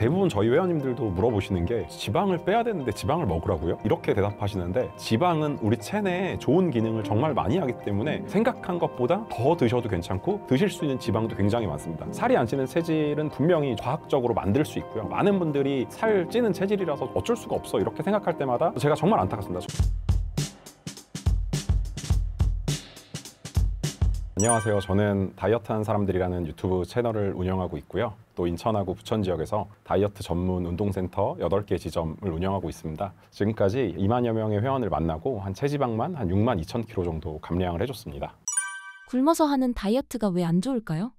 대부분 저희 회원님들도 물어보시는 게 지방을 빼야 되는데 지방을 먹으라고요? 이렇게 대답하시는데, 지방은 우리 체내에 좋은 기능을 정말 많이 하기 때문에 생각한 것보다 더 드셔도 괜찮고 드실 수 있는 지방도 굉장히 많습니다. 살이 안 찌는 체질은 분명히 과학적으로 만들 수 있고요. 많은 분들이 살 찌는 체질이라서 어쩔 수가 없어 이렇게 생각할 때마다 제가 정말 안타깝습니다. 안녕하세요. 저는 다이어트하는 사람들이라는 유튜브 채널을 운영하고 있고요. 또 인천하고 부천 지역에서 다이어트 전문 운동센터 8개 지점을 운영하고 있습니다. 지금까지 2만여 명의 회원을 만나고 한 체지방만 한 6만 2천 킬로 정도 감량을 해줬습니다. 굶어서 하는 다이어트가 왜 안 좋을까요?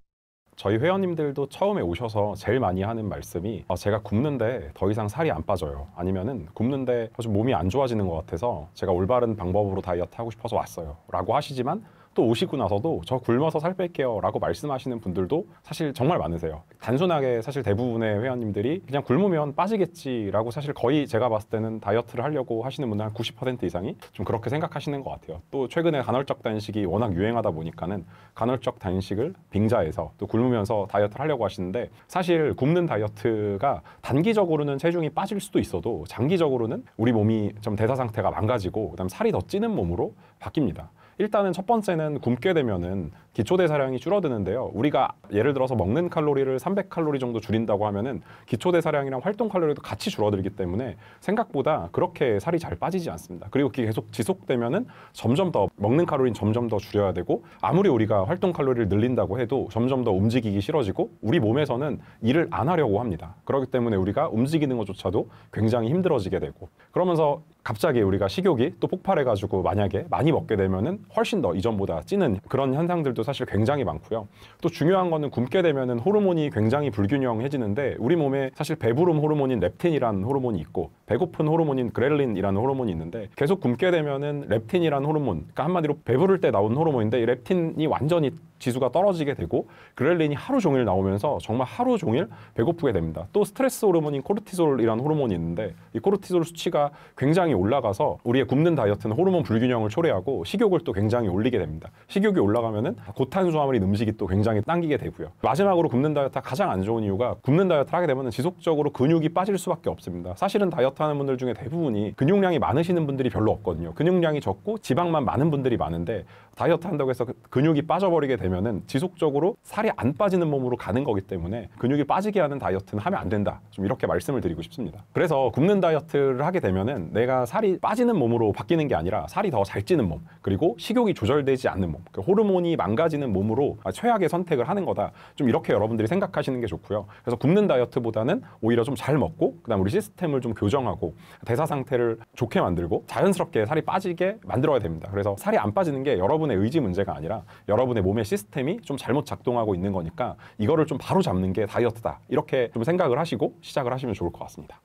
저희 회원님들도 처음에 오셔서 제일 많이 하는 말씀이 제가 굶는데 더 이상 살이 안 빠져요. 아니면은 굶는데 좀 몸이 안 좋아지는 것 같아서 제가 올바른 방법으로 다이어트 하고 싶어서 왔어요 라고 하시지만, 또 오시고 나서도 저 굶어서 살 뺄게요 라고 말씀하시는 분들도 사실 정말 많으세요. 단순하게 사실 대부분의 회원님들이 그냥 굶으면 빠지겠지 라고, 사실 거의 제가 봤을 때는 다이어트를 하려고 하시는 분들 한 90% 이상이 좀 그렇게 생각하시는 것 같아요. 또 최근에 간헐적 단식이 워낙 유행하다 보니까는 간헐적 단식을 빙자해서 또 굶으면서 다이어트를 하려고 하시는데, 사실 굶는 다이어트가 단기적으로는 체중이 빠질 수도 있어도 장기적으로는 우리 몸이 좀 대사 상태가 망가지고 그다음 살이 더 찌는 몸으로 바뀝니다. 일단은 첫 번째는 굶게 되면은 기초대사량이 줄어드는데요. 우리가 예를 들어서 먹는 칼로리를 300칼로리 정도 줄인다고 하면은 기초대사량이랑 활동 칼로리도 같이 줄어들기 때문에 생각보다 그렇게 살이 잘 빠지지 않습니다. 그리고 그게 계속 지속되면은 점점 더 먹는 칼로리는 점점 더 줄여야 되고, 아무리 우리가 활동 칼로리를 늘린다고 해도 점점 더 움직이기 싫어지고 우리 몸에서는 일을 안 하려고 합니다. 그렇기 때문에 우리가 움직이는 것조차도 굉장히 힘들어지게 되고, 그러면서 갑자기 우리가 식욕이 또 폭발해가지고 만약에 많이 먹게 되면은 훨씬 더 이전보다 찌는 그런 현상들도 사실 굉장히 많고요. 또 중요한 거는 굶게 되면은 호르몬이 굉장히 불균형해지는데, 우리 몸에 사실 배부름 호르몬인 렙틴이라는 호르몬이 있고 배고픈 호르몬인 그렐린이라는 호르몬이 있는데, 계속 굶게 되면은 렙틴이라는 호르몬, 그러니까 한마디로 배부를 때 나오는 호르몬인데, 이 렙틴이 완전히 지수가 떨어지게 되고 그렐린이 하루 종일 나오면서 정말 하루 종일 배고프게 됩니다. 또 스트레스 호르몬인 코르티솔이라는 호르몬이 있는데, 이 코르티솔 수치가 굉장히 올라가서 우리의 굶는 다이어트는 호르몬 불균형을 초래하고 식욕을 또 굉장히 올리게 됩니다. 식욕이 올라가면은 고탄수화물인 음식이 또 굉장히 당기게 되고요. 마지막으로 굶는 다이어트가 가장 안 좋은 이유가, 굶는 다이어트를 하게 되면 지속적으로 근육이 빠질 수밖에 없습니다. 사실은 다이어트 하는 분들 중에 대부분이 근육량이 많으시는 분들이 별로 없거든요. 근육량이 적고 지방만 많은 분들이 많은데, 다이어트 한다고 해서 근육이 빠져버리게 되면은 지속적으로 살이 안 빠지는 몸으로 가는 거기 때문에 근육이 빠지게 하는 다이어트는 하면 안 된다, 좀 이렇게 말씀을 드리고 싶습니다. 그래서 굶는 다이어트를 하게 되면은 내가 살이 빠지는 몸으로 바뀌는 게 아니라 살이 더 잘 찌는 몸, 그리고 식욕이 조절되지 않는 몸, 호르몬이 망가지는 몸으로 최악의 선택을 하는 거다, 좀 이렇게 여러분들이 생각하시는 게 좋고요. 그래서 굶는 다이어트보다는 오히려 좀 잘 먹고 그다음 우리 시스템을 좀 교정하고 대사 상태를 좋게 만들고 자연스럽게 살이 빠지게 만들어야 됩니다. 그래서 살이 안 빠지는 게 여러분의 의지 문제가 아니라 여러분의 몸의 시스템이 좀 잘못 작동하고 있는 거니까, 이거를 좀 바로 잡는 게 다이어트다, 이렇게 좀 생각을 하시고 시작을 하시면 좋을 것 같습니다.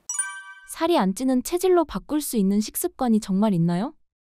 살이 안 찌는 체질로 바꿀 수 있는 식습관이 정말 있나요?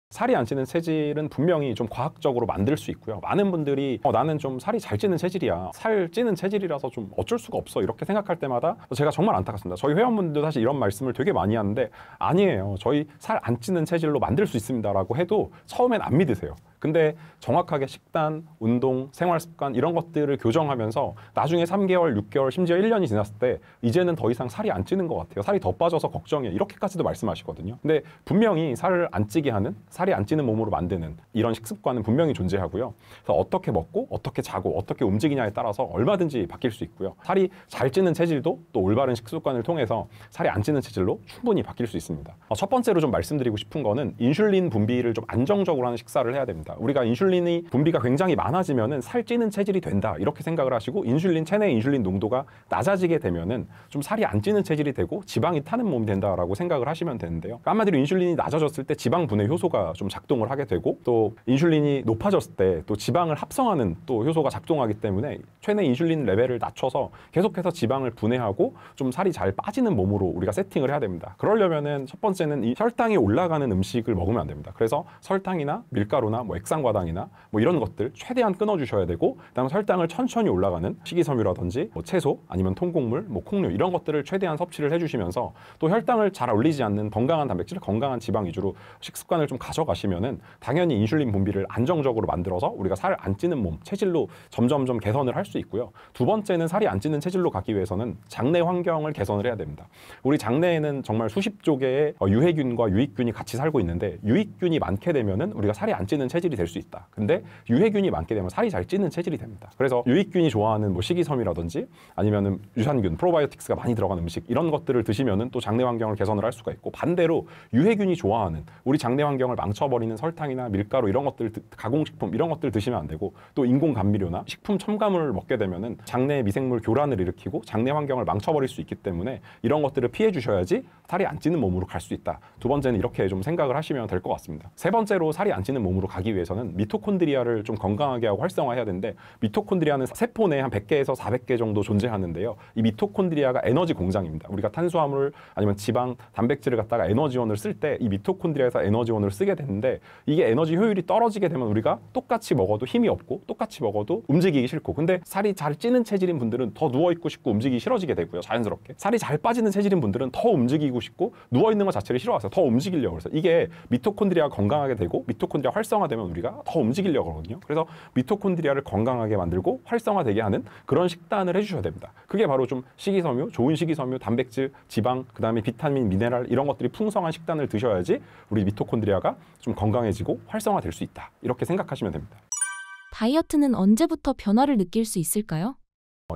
살이 안 찌는 체질은 분명히 좀 과학적으로 만들 수 있고요. 많은 분들이 나는 좀 살이 잘 찌는 체질이야, 살 찌는 체질이라서 좀 어쩔 수가 없어 이렇게 생각할 때마다 제가 정말 안타깝습니다. 저희 회원분들도 사실 이런 말씀을 되게 많이 하는데, 아니에요, 저희 살 안 찌는 체질로 만들 수 있습니다 라고 해도 처음엔 안 믿으세요. 근데 정확하게 식단, 운동, 생활습관 이런 것들을 교정하면서 나중에 3개월, 6개월, 심지어 1년이 지났을 때 이제는 더 이상 살이 안 찌는 것 같아요. 살이 더 빠져서 걱정해, 이렇게까지도 말씀하시거든요. 근데 분명히 살을 안 찌게 하는, 살이 안 찌는 몸으로 만드는 이런 식습관은 분명히 존재하고요. 그래서 어떻게 먹고 어떻게 자고 어떻게 움직이냐에 따라서 얼마든지 바뀔 수 있고요. 살이 잘 찌는 체질도 또 올바른 식습관을 통해서 살이 안 찌는 체질로 충분히 바뀔 수 있습니다. 첫 번째로 좀 말씀드리고 싶은 거는, 인슐린 분비를 좀 안정적으로 하는 식사를 해야 됩니다. 우리가 인슐린이 분비가 굉장히 많아지면은 살찌는 체질이 된다, 이렇게 생각을 하시고 체내 인슐린 농도가 낮아지게 되면은 좀 살이 안 찌는 체질이 되고 지방이 타는 몸이 된다라고 생각을 하시면 되는데요. 한마디로 인슐린이 낮아졌을 때 지방 분해 효소가 좀 작동을 하게 되고, 또 인슐린이 높아졌을 때 또 지방을 합성하는 또 효소가 작동하기 때문에 체내 인슐린 레벨을 낮춰서 계속해서 지방을 분해하고 좀 살이 잘 빠지는 몸으로 우리가 세팅을 해야 됩니다. 그러려면은 첫 번째는 이 혈당이 올라가는 음식을 먹으면 안 됩니다. 그래서 설탕이나 밀가루나 액상과당이나 뭐 이런 것들 최대한 끊어주셔야 되고, 그다음 혈당을 천천히 올라가는 식이섬유라든지 뭐 채소 아니면 통곡물, 뭐 콩류 이런 것들을 최대한 섭취를 해주시면서 또 혈당을 잘 올리지 않는 건강한 단백질, 건강한 지방 위주로 식습관을 좀 가져가시면은 당연히 인슐린 분비를 안정적으로 만들어서 우리가 살 안 찌는 몸, 체질로 점점점 개선을 할 수 있고요. 두 번째는 살이 안 찌는 체질로 가기 위해서는 장내 환경을 개선을 해야 됩니다. 우리 장내에는 정말 수십조 개의 유해균과 유익균이 같이 살고 있는데, 유익균이 많게 되면은 우리가 살이 안 찌는 체질이 될 수 있다. 근데 유해균이 많게 되면 살이 잘 찌는 체질이 됩니다. 그래서 유익균이 좋아하는 뭐 식이섬유라든지 아니면은 유산균, 프로바이오틱스가 많이 들어간 음식 이런 것들을 드시면은 또 장내 환경을 개선을 할 수가 있고, 반대로 유해균이 좋아하는 우리 장내 환경을 망쳐버리는 설탕이나 밀가루 이런 것들, 가공식품 이런 것들 드시면 안 되고, 또 인공 감미료나 식품 첨가물을 먹게 되면은 장내 미생물 교란을 일으키고 장내 환경을 망쳐버릴 수 있기 때문에 이런 것들을 피해 주셔야지 살이 안 찌는 몸으로 갈 수 있다. 두 번째는 이렇게 좀 생각을 하시면 될 것 같습니다. 세 번째로 살이 안 찌는 몸으로 가기 위해서는 미토콘드리아를 좀 건강하게 하고 활성화해야 되는데, 미토콘드리아는 세포 내에 한 100개에서 400개 정도 존재하는데요. 이 미토콘드리아가 에너지 공장입니다. 우리가 탄수화물 아니면 지방, 단백질을 갖다가 에너지원을 쓸 때 이 미토콘드리아에서 에너지원을 쓰게 되는데, 이게 에너지 효율이 떨어지게 되면 우리가 똑같이 먹어도 힘이 없고 똑같이 먹어도 움직이기 싫고, 근데 살이 잘 찌는 체질인 분들은 더 누워있고 싶고 움직이기 싫어지게 되고요. 자연스럽게. 살이 잘 빠지는 체질인 분들은 더 움직이고 싶고 누워있는 것 자체를 싫어하세요. 더 움직이려고 해서 이게 미토콘드리아가 건강하게 되고 미토콘드리아 활성화되면 우리가 더 움직이려고 하거든요. 그래서 미토콘드리아를 건강하게 만들고 활성화되게 하는 그런 식단을 해주셔야 됩니다. 그게 바로 좀 식이섬유, 좋은 식이섬유, 단백질, 지방, 그 다음에 비타민, 미네랄 이런 것들이 풍성한 식단을 드셔야지 우리 미토콘드리아가 좀 건강해지고 활성화될 수 있다. 이렇게 생각하시면 됩니다. 다이어트는 언제부터 변화를 느낄 수 있을까요?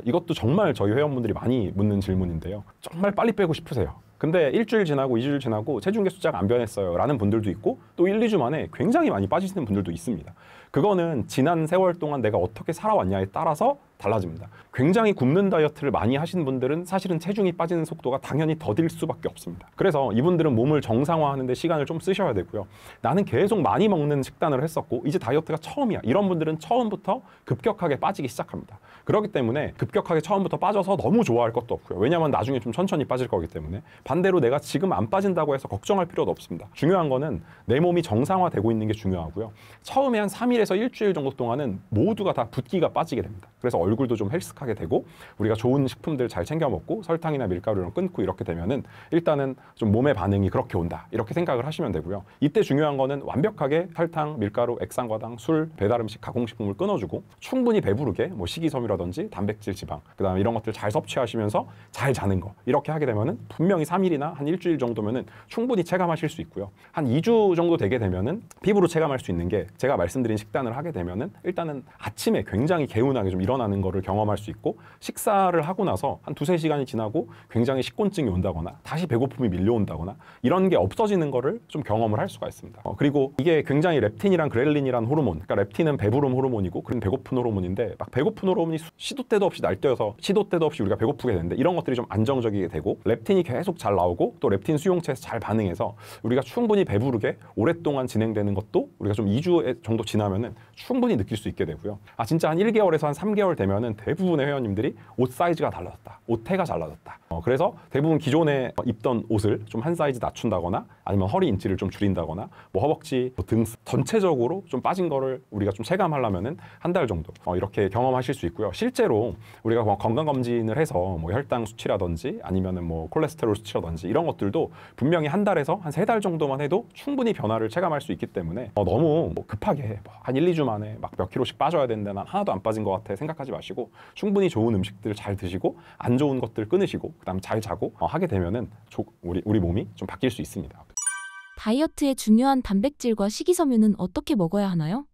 이것도 정말 저희 회원분들이 많이 묻는 질문인데요. 정말 빨리 빼고 싶으세요. 근데 일주일 지나고 2주일 지나고 체중계 숫자가 안 변했어요 라는 분들도 있고, 또 1, 2주 만에 굉장히 많이 빠지시는 분들도 있습니다. 그거는 지난 세월 동안 내가 어떻게 살아왔냐에 따라서 달라집니다. 굉장히 굶는 다이어트를 많이 하신 분들은 사실은 체중이 빠지는 속도가 당연히 더딜 수밖에 없습니다. 그래서 이분들은 몸을 정상화하는 데 시간을 좀 쓰셔야 되고요. 나는 계속 많이 먹는 식단을 했었고 이제 다이어트가 처음이야. 이런 분들은 처음부터 급격하게 빠지기 시작합니다. 그렇기 때문에 급격하게 처음부터 빠져서 너무 좋아할 것도 없고요. 왜냐하면 나중에 좀 천천히 빠질 거기 때문에. 반대로 내가 지금 안 빠진다고 해서 걱정할 필요도 없습니다. 중요한 거는 내 몸이 정상화되고 있는 게 중요하고요. 처음에 한 3일에서 일주일 정도 동안은 모두가 다 붓기가 빠지게 됩니다. 그래서 얼굴도 좀 헬스하게 되고, 우리가 좋은 식품들 잘 챙겨 먹고 설탕이나 밀가루를 끊고 이렇게 되면은 일단은 좀 몸의 반응이 그렇게 온다, 이렇게 생각을 하시면 되고요. 이때 중요한 거는 완벽하게 설탕, 밀가루, 액상과당, 술, 배달음식, 가공식품을 끊어주고 충분히 배부르게 뭐 식이섬유라든지 단백질, 지방, 그다음에 이런 것들 잘 섭취하시면서 잘 자는 거, 이렇게 하게 되면은 분명히 3일이나 한 일주일 정도면은 충분히 체감하실 수 있고요. 한 2주 정도 되게 되면은 피부로 체감할 수 있는 게, 제가 말씀드린 식단을 하게 되면은 일단은 아침에 굉장히 개운하게 좀 일어나는 거를 경험할 수 있고, 식사를 하고 나서 한 2-3시간이 지나고 굉장히 식곤증이 온다거나 다시 배고픔이 밀려온다거나 이런 게 없어지는 거를 좀 경험을 할 수가 있습니다. 그리고 이게 굉장히 렙틴이랑 그렐린이란 호르몬, 그러니까 렙틴은 배부름 호르몬이고 그런 배고픈 호르몬인데, 막 배고픈 호르몬이 시도 때도 없이 날뛰어서 시도 때도 없이 우리가 배고프게 되는데, 이런 것들이 좀 안정적이게 되고 렙틴이 계속 잘 나오고 또 렙틴 수용체에서 잘 반응해서 우리가 충분히 배부르게 오랫동안 진행되는 것도 우리가 좀 2주 정도 지나면은 충분히 느낄 수 있게 되고요. 진짜 한 1개월에서 한 3개월 되면은 대부분의 회원님들이 옷 사이즈가 달라졌다, 옷태가 달라졌다. 그래서 대부분 기존에 입던 옷을 좀 한 사이즈 낮춘다거나 아니면 허리 인치를 좀 줄인다거나 뭐 허벅지, 등 전체적으로 좀 빠진 거를 우리가 좀 체감하려면은 한 달 정도 이렇게 경험하실 수 있고요. 실제로 우리가 건강검진을 해서 뭐 혈당 수치라든지 아니면은 뭐 콜레스테롤 수치라든지 이런 것들도 분명히 한 달에서 한 3달 정도만 해도 충분히 변화를 체감할 수 있기 때문에 너무 급하게 한 1, 2주 만에 막 몇 킬로씩 빠져야 되는데 난 하나도 안 빠진 것 같아 생각하지 마시고, 충분히 좋은 음식들 잘 드시고 안 좋은 것들 끊으시고 그다음에 잘 자고 하게 되면은 우리 몸이 좀 바뀔 수 있습니다. 다이어트에 중요한 단백질과 식이섬유는 어떻게 먹어야 하나요?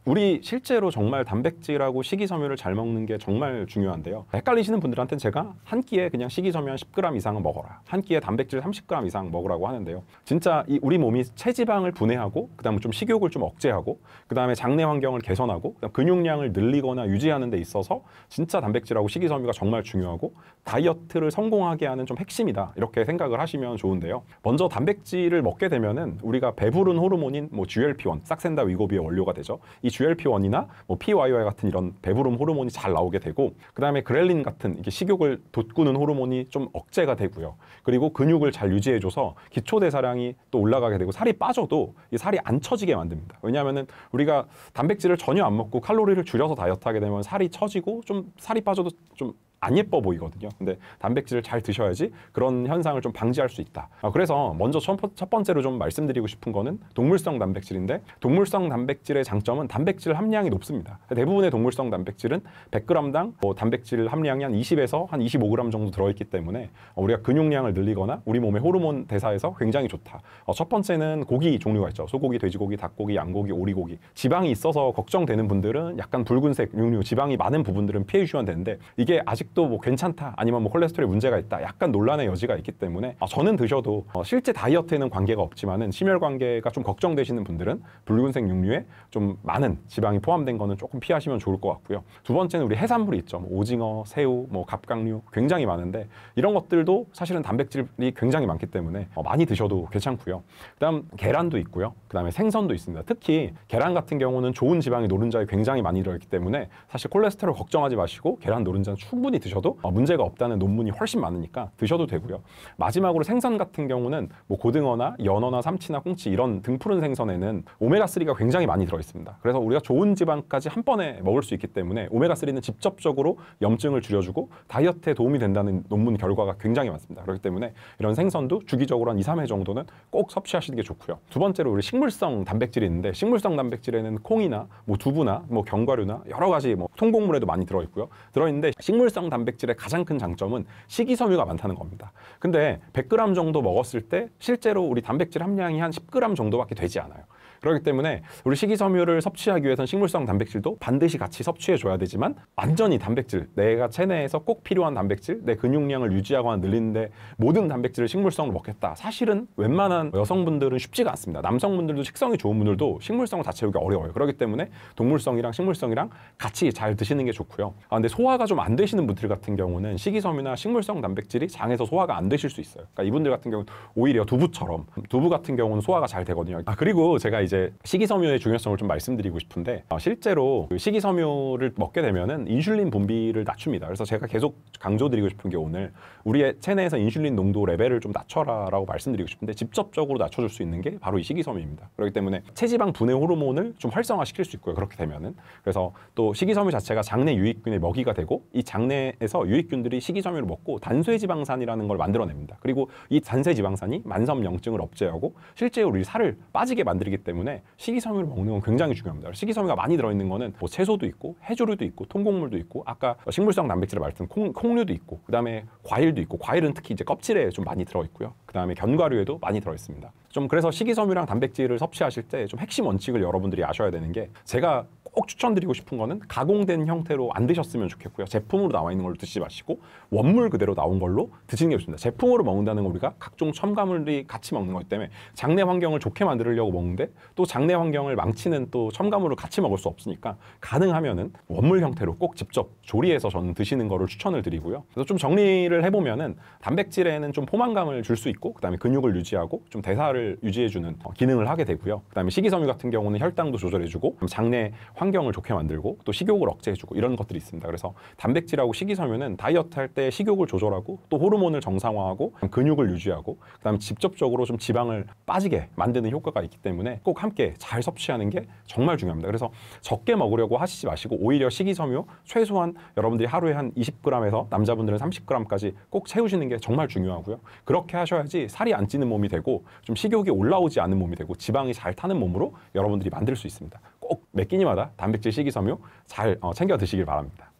우리 실제로 정말 단백질하고 식이섬유를 잘 먹는 게 정말 중요한데요. 헷갈리시는 분들한테는 제가 한 끼에 그냥 식이섬유 한 10g 이상은 먹어라, 한 끼에 단백질 30g 이상 먹으라고 하는데요. 진짜 우리 몸이 체지방을 분해하고 그다음에 좀 식욕을 좀 억제하고 그다음에 장내 환경을 개선하고 그다음 근육량을 늘리거나 유지하는 데 있어서 진짜 단백질하고 식이섬유가 정말 중요하고 다이어트를 성공하게 하는 좀 핵심이다, 이렇게 생각을 하시면 좋은데요. 먼저 단백질을 먹게 되면은 우리가 배부른 호르몬인 뭐 GLP-1, 싹센다 위고비의 원료가 되죠. 이 GLP-1이나 뭐 PYY 같은 이런 배부름 호르몬이 잘 나오게 되고, 그다음에 그렐린 같은 이게 식욕을 돋구는 호르몬이 좀 억제가 되고요. 그리고 근육을 잘 유지해줘서 기초 대사량이 또 올라가게 되고, 살이 빠져도 이 살이 안 처지게 만듭니다. 왜냐하면은 우리가 단백질을 전혀 안 먹고 칼로리를 줄여서 다이어트하게 되면 살이 처지고 좀 살이 빠져도 좀 안 예뻐 보이거든요. 근데 단백질을 잘 드셔야지 그런 현상을 좀 방지할 수 있다. 그래서 먼저 첫 번째로 좀 말씀드리고 싶은 거는 동물성 단백질인데, 동물성 단백질의 장점은 단백질 함량이 높습니다. 대부분의 동물성 단백질은 100g당 단백질 함량이 한 20에서 한 25g 정도 들어있기 때문에 우리가 근육량을 늘리거나 우리 몸의 호르몬 대사에서 굉장히 좋다. 첫 번째는 고기 종류가 있죠. 소고기, 돼지고기, 닭고기, 양고기, 오리고기. 지방이 있어서 걱정되는 분들은 약간 붉은색 육류, 지방이 많은 부분들은 피해 주시면 되는데, 이게 아직도 뭐 괜찮다, 아니면 뭐 콜레스테롤에 문제가 있다, 약간 논란의 여지가 있기 때문에 저는 드셔도 실제 다이어트에는 관계가 없지만은 심혈관계가 좀 걱정되시는 분들은 붉은색 육류에 좀 많은 지방이 포함된 거는 조금 피하시면 좋을 것 같고요. 두 번째는 우리 해산물이 있죠. 뭐 오징어, 새우, 뭐 갑각류 굉장히 많은데, 이런 것들도 사실은 단백질이 굉장히 많기 때문에 많이 드셔도 괜찮고요. 그다음 계란도 있고요. 그다음에 생선도 있습니다. 특히 계란 같은 경우는 좋은 지방이 노른자에 굉장히 많이 들어있기 때문에 사실 콜레스테롤 걱정하지 마시고 계란 노른자는 충분히 드셔도 문제가 없다는 논문이 훨씬 많으니까 드셔도 되고요. 마지막으로 생선 같은 경우는 뭐 고등어나 연어나 삼치나 꽁치 이런 등푸른 생선에는 오메가3가 굉장히 많이 들어있습니다. 그래서 우리가 좋은 지방까지 한 번에 먹을 수 있기 때문에 오메가3는 직접적으로 염증을 줄여주고 다이어트에 도움이 된다는 논문 결과가 굉장히 많습니다. 그렇기 때문에 이런 생선도 주기적으로 한 2, 3회 정도는 꼭 섭취하시는 게 좋고요. 두 번째로 우리 식물성 단백질이 있는데, 식물성 단백질에는 콩이나 뭐 두부나 뭐 견과류나 여러 가지 뭐 통곡물에도 많이 들어있고요. 들어있는데 식물성 단백질의 가장 큰 장점은 식이섬유가 많다는 겁니다. 근데 100g 정도 먹었을 때 실제로 우리 단백질 함량이 한 10g 정도밖에 되지 않아요. 그렇기 때문에 우리 식이섬유를 섭취하기 위해서는 식물성 단백질도 반드시 같이 섭취해 줘야 되지만, 완전히 단백질, 내가 체내에서 꼭 필요한 단백질, 내 근육량을 유지하거나 늘리는데 모든 단백질을 식물성으로 먹겠다, 사실은 웬만한 여성분들은 쉽지가 않습니다. 남성분들도 식성이 좋은 분들도 식물성을 다 채우기 어려워요. 그렇기 때문에 동물성이랑 식물성이랑 같이 잘 드시는 게 좋고요. 근데 소화가 좀 안 되시는 분들 같은 경우는 식이섬유나 식물성 단백질이 장에서 소화가 안 되실 수 있어요. 그러니까 이분들 같은 경우는 오히려 두부처럼, 두부 같은 경우는 소화가 잘 되거든요. 그리고 제가 이제 식이섬유의 중요성을 좀 말씀드리고 싶은데, 실제로 식이섬유를 먹게 되면은 인슐린 분비를 낮춥니다. 그래서 제가 계속 강조드리고 싶은 게, 오늘 우리의 체내에서 인슐린 농도 레벨을 좀 낮춰라라고 말씀드리고 싶은데, 직접적으로 낮춰줄 수 있는 게 바로 이 식이섬유입니다. 그렇기 때문에 체지방 분해 호르몬을 좀 활성화시킬 수 있고요. 그렇게 되면은. 그래서 또 식이섬유 자체가 장내 유익균의 먹이가 되고, 이 장내에서 유익균들이 식이섬유를 먹고 단쇄지방산이라는 걸 만들어냅니다. 그리고 이 단쇄지방산이 만성염증을 억제하고 실제로 우리 살을 빠지게 만들기 때문에 식이섬유를 먹는 건 굉장히 중요합니다. 식이섬유가 많이 들어있는 거는 뭐 채소도 있고 해조류도 있고 통곡물도 있고, 아까 식물성 단백질을 말했던 콩류도 있고, 그다음에 과일도 있고, 과일은 특히 이제 껍질에 좀 많이 들어있고요. 그다음에 견과류에도 많이 들어있습니다. 좀 그래서 식이섬유랑 단백질을 섭취하실 때 좀 핵심 원칙을 여러분들이 아셔야 되는 게, 제가 꼭 추천드리고 싶은 거는 가공된 형태로 안 드셨으면 좋겠고요. 제품으로 나와 있는 걸로 드시지 마시고 원물 그대로 나온 걸로 드시는 게 좋습니다. 제품으로 먹는다는 건 우리가 각종 첨가물이 같이 먹는 거기 때문에 장내 환경을 좋게 만들려고 먹는데, 또 장내 환경을 망치는 또 첨가물을 같이 먹을 수 없으니까 가능하면은 원물 형태로 꼭 직접 조리해서 저는 드시는 거를 추천을 드리고요. 그래서 좀 정리를 해보면은, 단백질에는 좀 포만감을 줄 수 있고, 그다음에 근육을 유지하고 좀 대사를 유지해주는 기능을 하게 되고요. 그다음에 식이섬유 같은 경우는 혈당도 조절해주고 장내 환경을 좋게 만들고 또 식욕을 억제해주고 이런 것들이 있습니다. 그래서 단백질하고 식이섬유는 다이어트 할 때 식욕을 조절하고 또 호르몬을 정상화하고 근육을 유지하고, 그다음에 직접적으로 좀 지방을 빠지게 만드는 효과가 있기 때문에 꼭 함께 잘 섭취하는 게 정말 중요합니다. 그래서 적게 먹으려고 하시지 마시고, 오히려 식이섬유 최소한 여러분들이 하루에 한 20g에서 남자분들은 30g까지 꼭 채우시는 게 정말 중요하고요. 그렇게 하셔야지 살이 안 찌는 몸이 되고 좀 식욕이 올라오지 않은 몸이 되고 지방이 잘 타는 몸으로 여러분들이 만들 수 있습니다. 꼭 매 끼니마다 단백질, 식이섬유 잘 챙겨 드시길 바랍니다.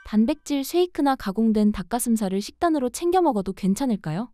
단백질 쉐이크나 가공된 닭가슴살을 식단으로 챙겨 먹어도 괜찮을까요?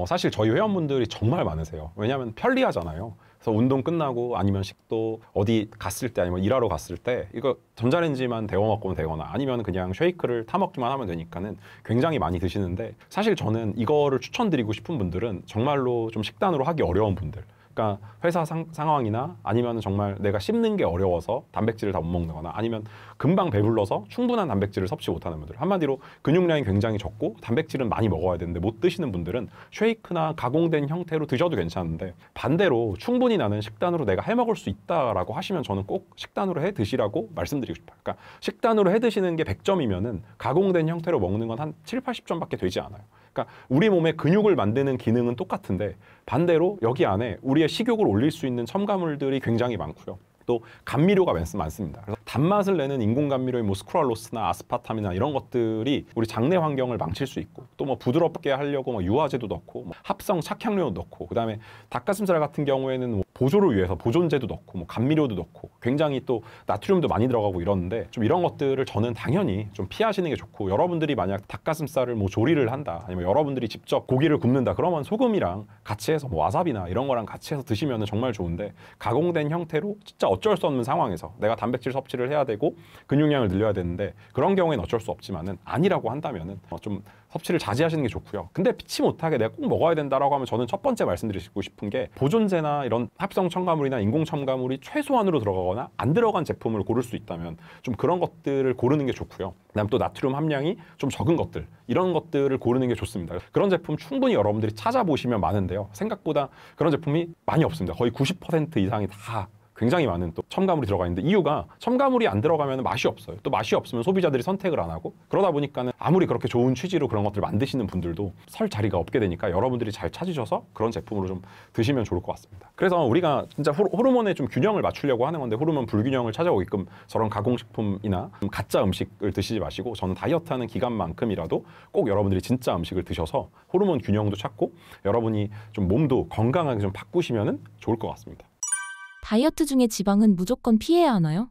사실 저희 회원분들이 정말 많으세요. 왜냐하면 편리하잖아요. 그래서 운동 끝나고 아니면 식도 어디 갔을 때, 아니면 일하러 갔을 때 이거 전자레인지만 데워 먹으면 되거나, 아니면 그냥 쉐이크를 타 먹기만 하면 되니까는 굉장히 많이 드시는데, 사실 저는 이거를 추천드리고 싶은 분들은 정말로 좀 식단으로 하기 어려운 분들, 그러니까 회사 상황이나 아니면 정말 내가 씹는 게 어려워서 단백질을 다 못 먹는거나 아니면 금방 배불러서 충분한 단백질을 섭취 못하는 분들, 한마디로 근육량이 굉장히 적고 단백질은 많이 먹어야 되는데 못 드시는 분들은 쉐이크나 가공된 형태로 드셔도 괜찮은데, 반대로 충분히 나는 식단으로 내가 해 먹을 수 있다라고 하시면 저는 꼭 식단으로 해 드시라고 말씀드리고 싶어요. 그러니까 식단으로 해 드시는 게 100점이면은 가공된 형태로 먹는 건 한 7, 80점밖에 되지 않아요. 그러니까 우리 몸에 근육을 만드는 기능은 똑같은데 반대로 여기 안에 우리의 식욕을 올릴 수 있는 첨가물들이 굉장히 많고요. 또 감미료가 많습니다. 그래서 단맛을 내는 인공 감미료인 뭐 스크랄로스나 아스파탐이나 이런 것들이 우리 장내 환경을 망칠 수 있고, 또 뭐 부드럽게 하려고 뭐 유화제도 넣고 뭐 합성 착향료도 넣고, 그다음에 닭가슴살 같은 경우에는 뭐 보조를 위해서 보존제도 넣고 뭐 감미료도 넣고 굉장히 또 나트륨도 많이 들어가고 이러는데, 좀 이런 것들을 저는 당연히 좀 피하시는 게 좋고, 여러분들이 만약 닭가슴살을 뭐 조리를 한다 아니면 여러분들이 직접 고기를 굽는다 그러면 소금이랑 같이 해서 뭐 와사비나 이런 거랑 같이 해서 드시면 정말 좋은데, 가공된 형태로 진짜 어쩔 수 없는 상황에서 내가 단백질 섭취를 해야 되고 근육량을 늘려야 되는데 그런 경우에는 어쩔 수 없지만은, 아니라고 한다면은 좀 섭취를 자제하시는 게 좋고요. 근데 피치 못하게 내가 꼭 먹어야 된다라고 하면 저는 첫 번째 말씀드리고 싶은 게, 보존제나 이런 합성 첨가물이나 인공 첨가물이 최소한으로 들어가거나 안 들어간 제품을 고를 수 있다면 좀 그런 것들을 고르는 게 좋고요. 그다음 또 나트륨 함량이 좀 적은 것들, 이런 것들을 고르는 게 좋습니다. 그런 제품 충분히 여러분들이 찾아보시면 많은데요, 생각보다 그런 제품이 많이 없습니다. 거의 90% 이상이 다 굉장히 많은 또 첨가물이 들어가 있는데, 이유가 첨가물이 안 들어가면 맛이 없어요. 또 맛이 없으면 소비자들이 선택을 안 하고, 그러다 보니까는 아무리 그렇게 좋은 취지로 그런 것들을 만드시는 분들도 설 자리가 없게 되니까 여러분들이 잘 찾으셔서 그런 제품으로 좀 드시면 좋을 것 같습니다. 그래서 우리가 진짜 호르몬에 좀 균형을 맞추려고 하는 건데, 호르몬 불균형을 찾아오게끔 저런 가공식품이나 가짜 음식을 드시지 마시고, 저는 다이어트하는 기간만큼이라도 꼭 여러분들이 진짜 음식을 드셔서 호르몬 균형도 찾고 여러분이 좀 몸도 건강하게 좀 바꾸시면 좋을 것 같습니다. 다이어트 중에 지방은 무조건 피해야 하나요?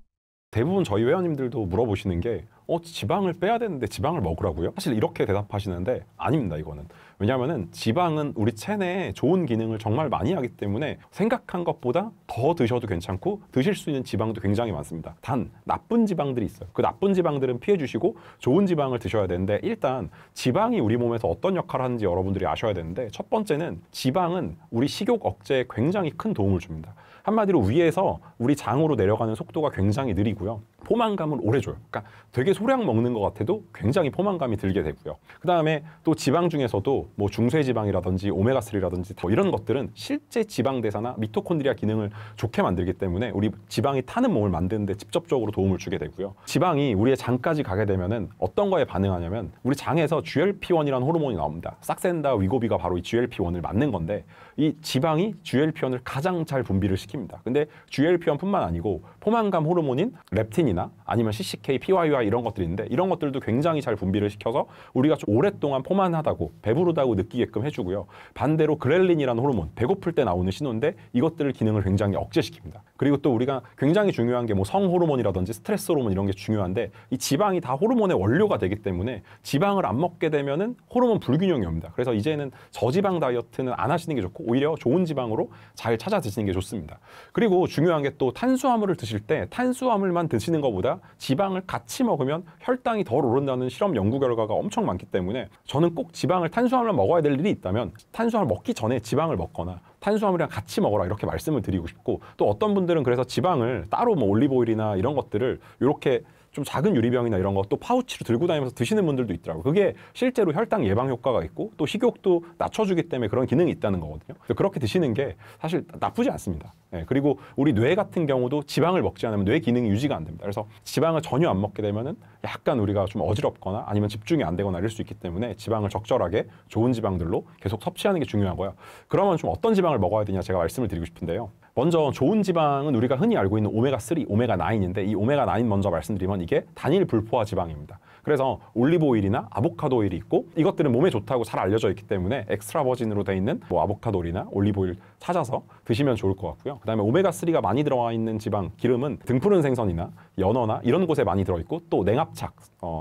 대부분 저희 회원님들도 물어보시는 게 지방을 빼야 되는데 지방을 먹으라고요? 사실 이렇게 대답하시는데 아닙니다, 이거는. 왜냐하면 지방은 우리 체내에 좋은 기능을 정말 많이 하기 때문에 생각한 것보다 더 드셔도 괜찮고 드실 수 있는 지방도 굉장히 많습니다. 단 나쁜 지방들이 있어요. 그 나쁜 지방들은 피해 주시고 좋은 지방을 드셔야 되는데, 일단 지방이 우리 몸에서 어떤 역할을 하는지 여러분들이 아셔야 되는데, 첫 번째는 지방은 우리 식욕 억제에 굉장히 큰 도움을 줍니다. 한마디로 위에서 우리 장으로 내려가는 속도가 굉장히 느리고요. 포만감을 오래 줘요. 그러니까 되게 소량 먹는 것 같아도 굉장히 포만감이 들게 되고요. 그 다음에 또 지방 중에서도 뭐 중쇄지방이라든지 오메가3라든지 뭐 이런 것들은 실제 지방 대사나 미토콘드리아 기능을 좋게 만들기 때문에 우리 지방이 타는 몸을 만드는데 직접적으로 도움을 주게 되고요. 지방이 우리의 장까지 가게 되면은 어떤 거에 반응하냐면, 우리 장에서 GLP-1이라는 호르몬이 나옵니다. 싹센다 위고비가 바로 이 GLP-1을 맞는 건데, 이 지방이 GLP-1을 가장 잘 분비를 시킵니다. 근데 GLP-1뿐만 아니고 포만감 호르몬인 렙틴이나 아니면 CCK, PYY 이런 것들이 있는데, 이런 것들도 굉장히 잘 분비를 시켜서 우리가 좀 오랫동안 포만하다고 배부르다고 느끼게끔 해주고요. 반대로 그렐린이라는 호르몬, 배고플 때 나오는 신호인데 이것들을 기능을 굉장히 억제시킵니다. 그리고 또 우리가 굉장히 중요한 게 뭐 성호르몬이라든지 스트레스 호르몬 이런 게 중요한데, 이 지방이 다 호르몬의 원료가 되기 때문에 지방을 안 먹게 되면은 호르몬 불균형이 옵니다. 그래서 이제는 저지방 다이어트는 안 하시는 게 좋고 오히려 좋은 지방으로 잘 찾아 드시는 게 좋습니다. 그리고 중요한 게 또 탄수화물을 드실 때 탄수화물만 드시는 것보다 지방을 같이 먹으면 혈당이 덜 오른다는 실험 연구 결과가 엄청 많기 때문에, 저는 꼭 지방을 탄수화물만 먹어야 될 일이 있다면 탄수화물 먹기 전에 지방을 먹거나 탄수화물이랑 같이 먹어라 이렇게 말씀을 드리고 싶고, 또 어떤 분들은 그래서 지방을 따로 뭐 올리브오일이나 이런 것들을 이렇게 좀 작은 유리병이나 이런 거 또 파우치로 들고 다니면서 드시는 분들도 있더라고요. 그게 실제로 혈당 예방 효과가 있고 또 식욕도 낮춰주기 때문에 그런 기능이 있다는 거거든요. 그렇게 드시는 게 사실 나쁘지 않습니다. 그리고 우리 뇌 같은 경우도 지방을 먹지 않으면 뇌 기능이 유지가 안 됩니다. 그래서 지방을 전혀 안 먹게 되면은 약간 우리가 좀 어지럽거나 아니면 집중이 안 되거나 이럴 수 있기 때문에 지방을 적절하게 좋은 지방들로 계속 섭취하는 게 중요하고요. 그러면 좀 어떤 지방을 먹어야 되냐 제가 말씀을 드리고 싶은데요. 먼저 좋은 지방은 우리가 흔히 알고 있는 오메가3, 오메가9인데, 이 오메가9 먼저 말씀드리면 이게 단일 불포화 지방입니다. 그래서 올리브 오일이나 아보카도 오일이 있고, 이것들은 몸에 좋다고 잘 알려져 있기 때문에 엑스트라 버진으로 돼 있는 뭐 아보카도 오일이나 올리브 오일 찾아서 드시면 좋을 것 같고요. 그다음에 오메가3가 많이 들어가 있는 지방, 기름은 등푸른 생선이나 연어나 이런 곳에 많이 들어있고, 또 냉합착,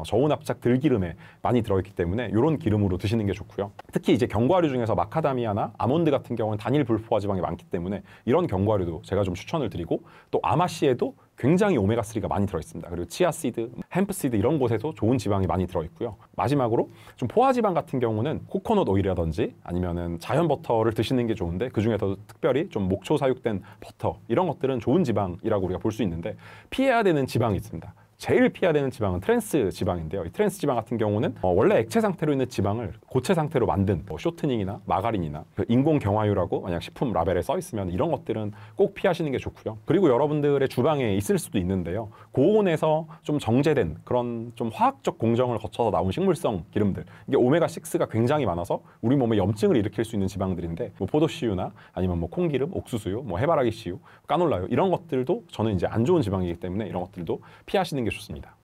저온 합착 들기름에 많이 들어있기 때문에 이런 기름으로 드시는 게 좋고요. 특히 이제 견과류 중에서 마카다미아나 아몬드 같은 경우는 단일 불포화 지방이 많기 때문에 이런 견과류도 제가 좀 추천을 드리고, 또 아마씨에도 굉장히 오메가3가 많이 들어있습니다. 그리고 치아씨드, 햄프씨드 이런 곳에도 좋은 지방이 많이 들어있고요. 마지막으로 좀 포화지방 같은 경우는 코코넛 오일이라든지 아니면은 자연 버터를 드시는 게 좋은데, 그중에서도 중에서도 특별히 좀 목초 사육된 버터 이런 것들은 좋은 지방이라고 우리가 볼 수 있는데 피해야 되는 지방이 있습니다. 제일 피해야 되는 지방은 트랜스 지방인데요. 이 트랜스 지방 같은 경우는 원래 액체 상태로 있는 지방을 고체 상태로 만든 쇼트닝이나 마가린이나 그 인공 경화유라고 만약 식품 라벨에 써 있으면 이런 것들은 꼭 피하시는 게 좋고요. 그리고 여러분들의 주방에 있을 수도 있는데요. 고온에서 좀 정제된 그런 좀 화학적 공정을 거쳐서 나온 식물성 기름들, 이게 오메가6가 굉장히 많아서 우리 몸에 염증을 일으킬 수 있는 지방들인데 뭐 포도씨유나 아니면 뭐 콩기름, 옥수수유, 뭐 해바라기 씨유, 까놀라유 이런 것들도 저는 이제 안 좋은 지방이기 때문에 이런 것들도 피하시는 게 좋습니다.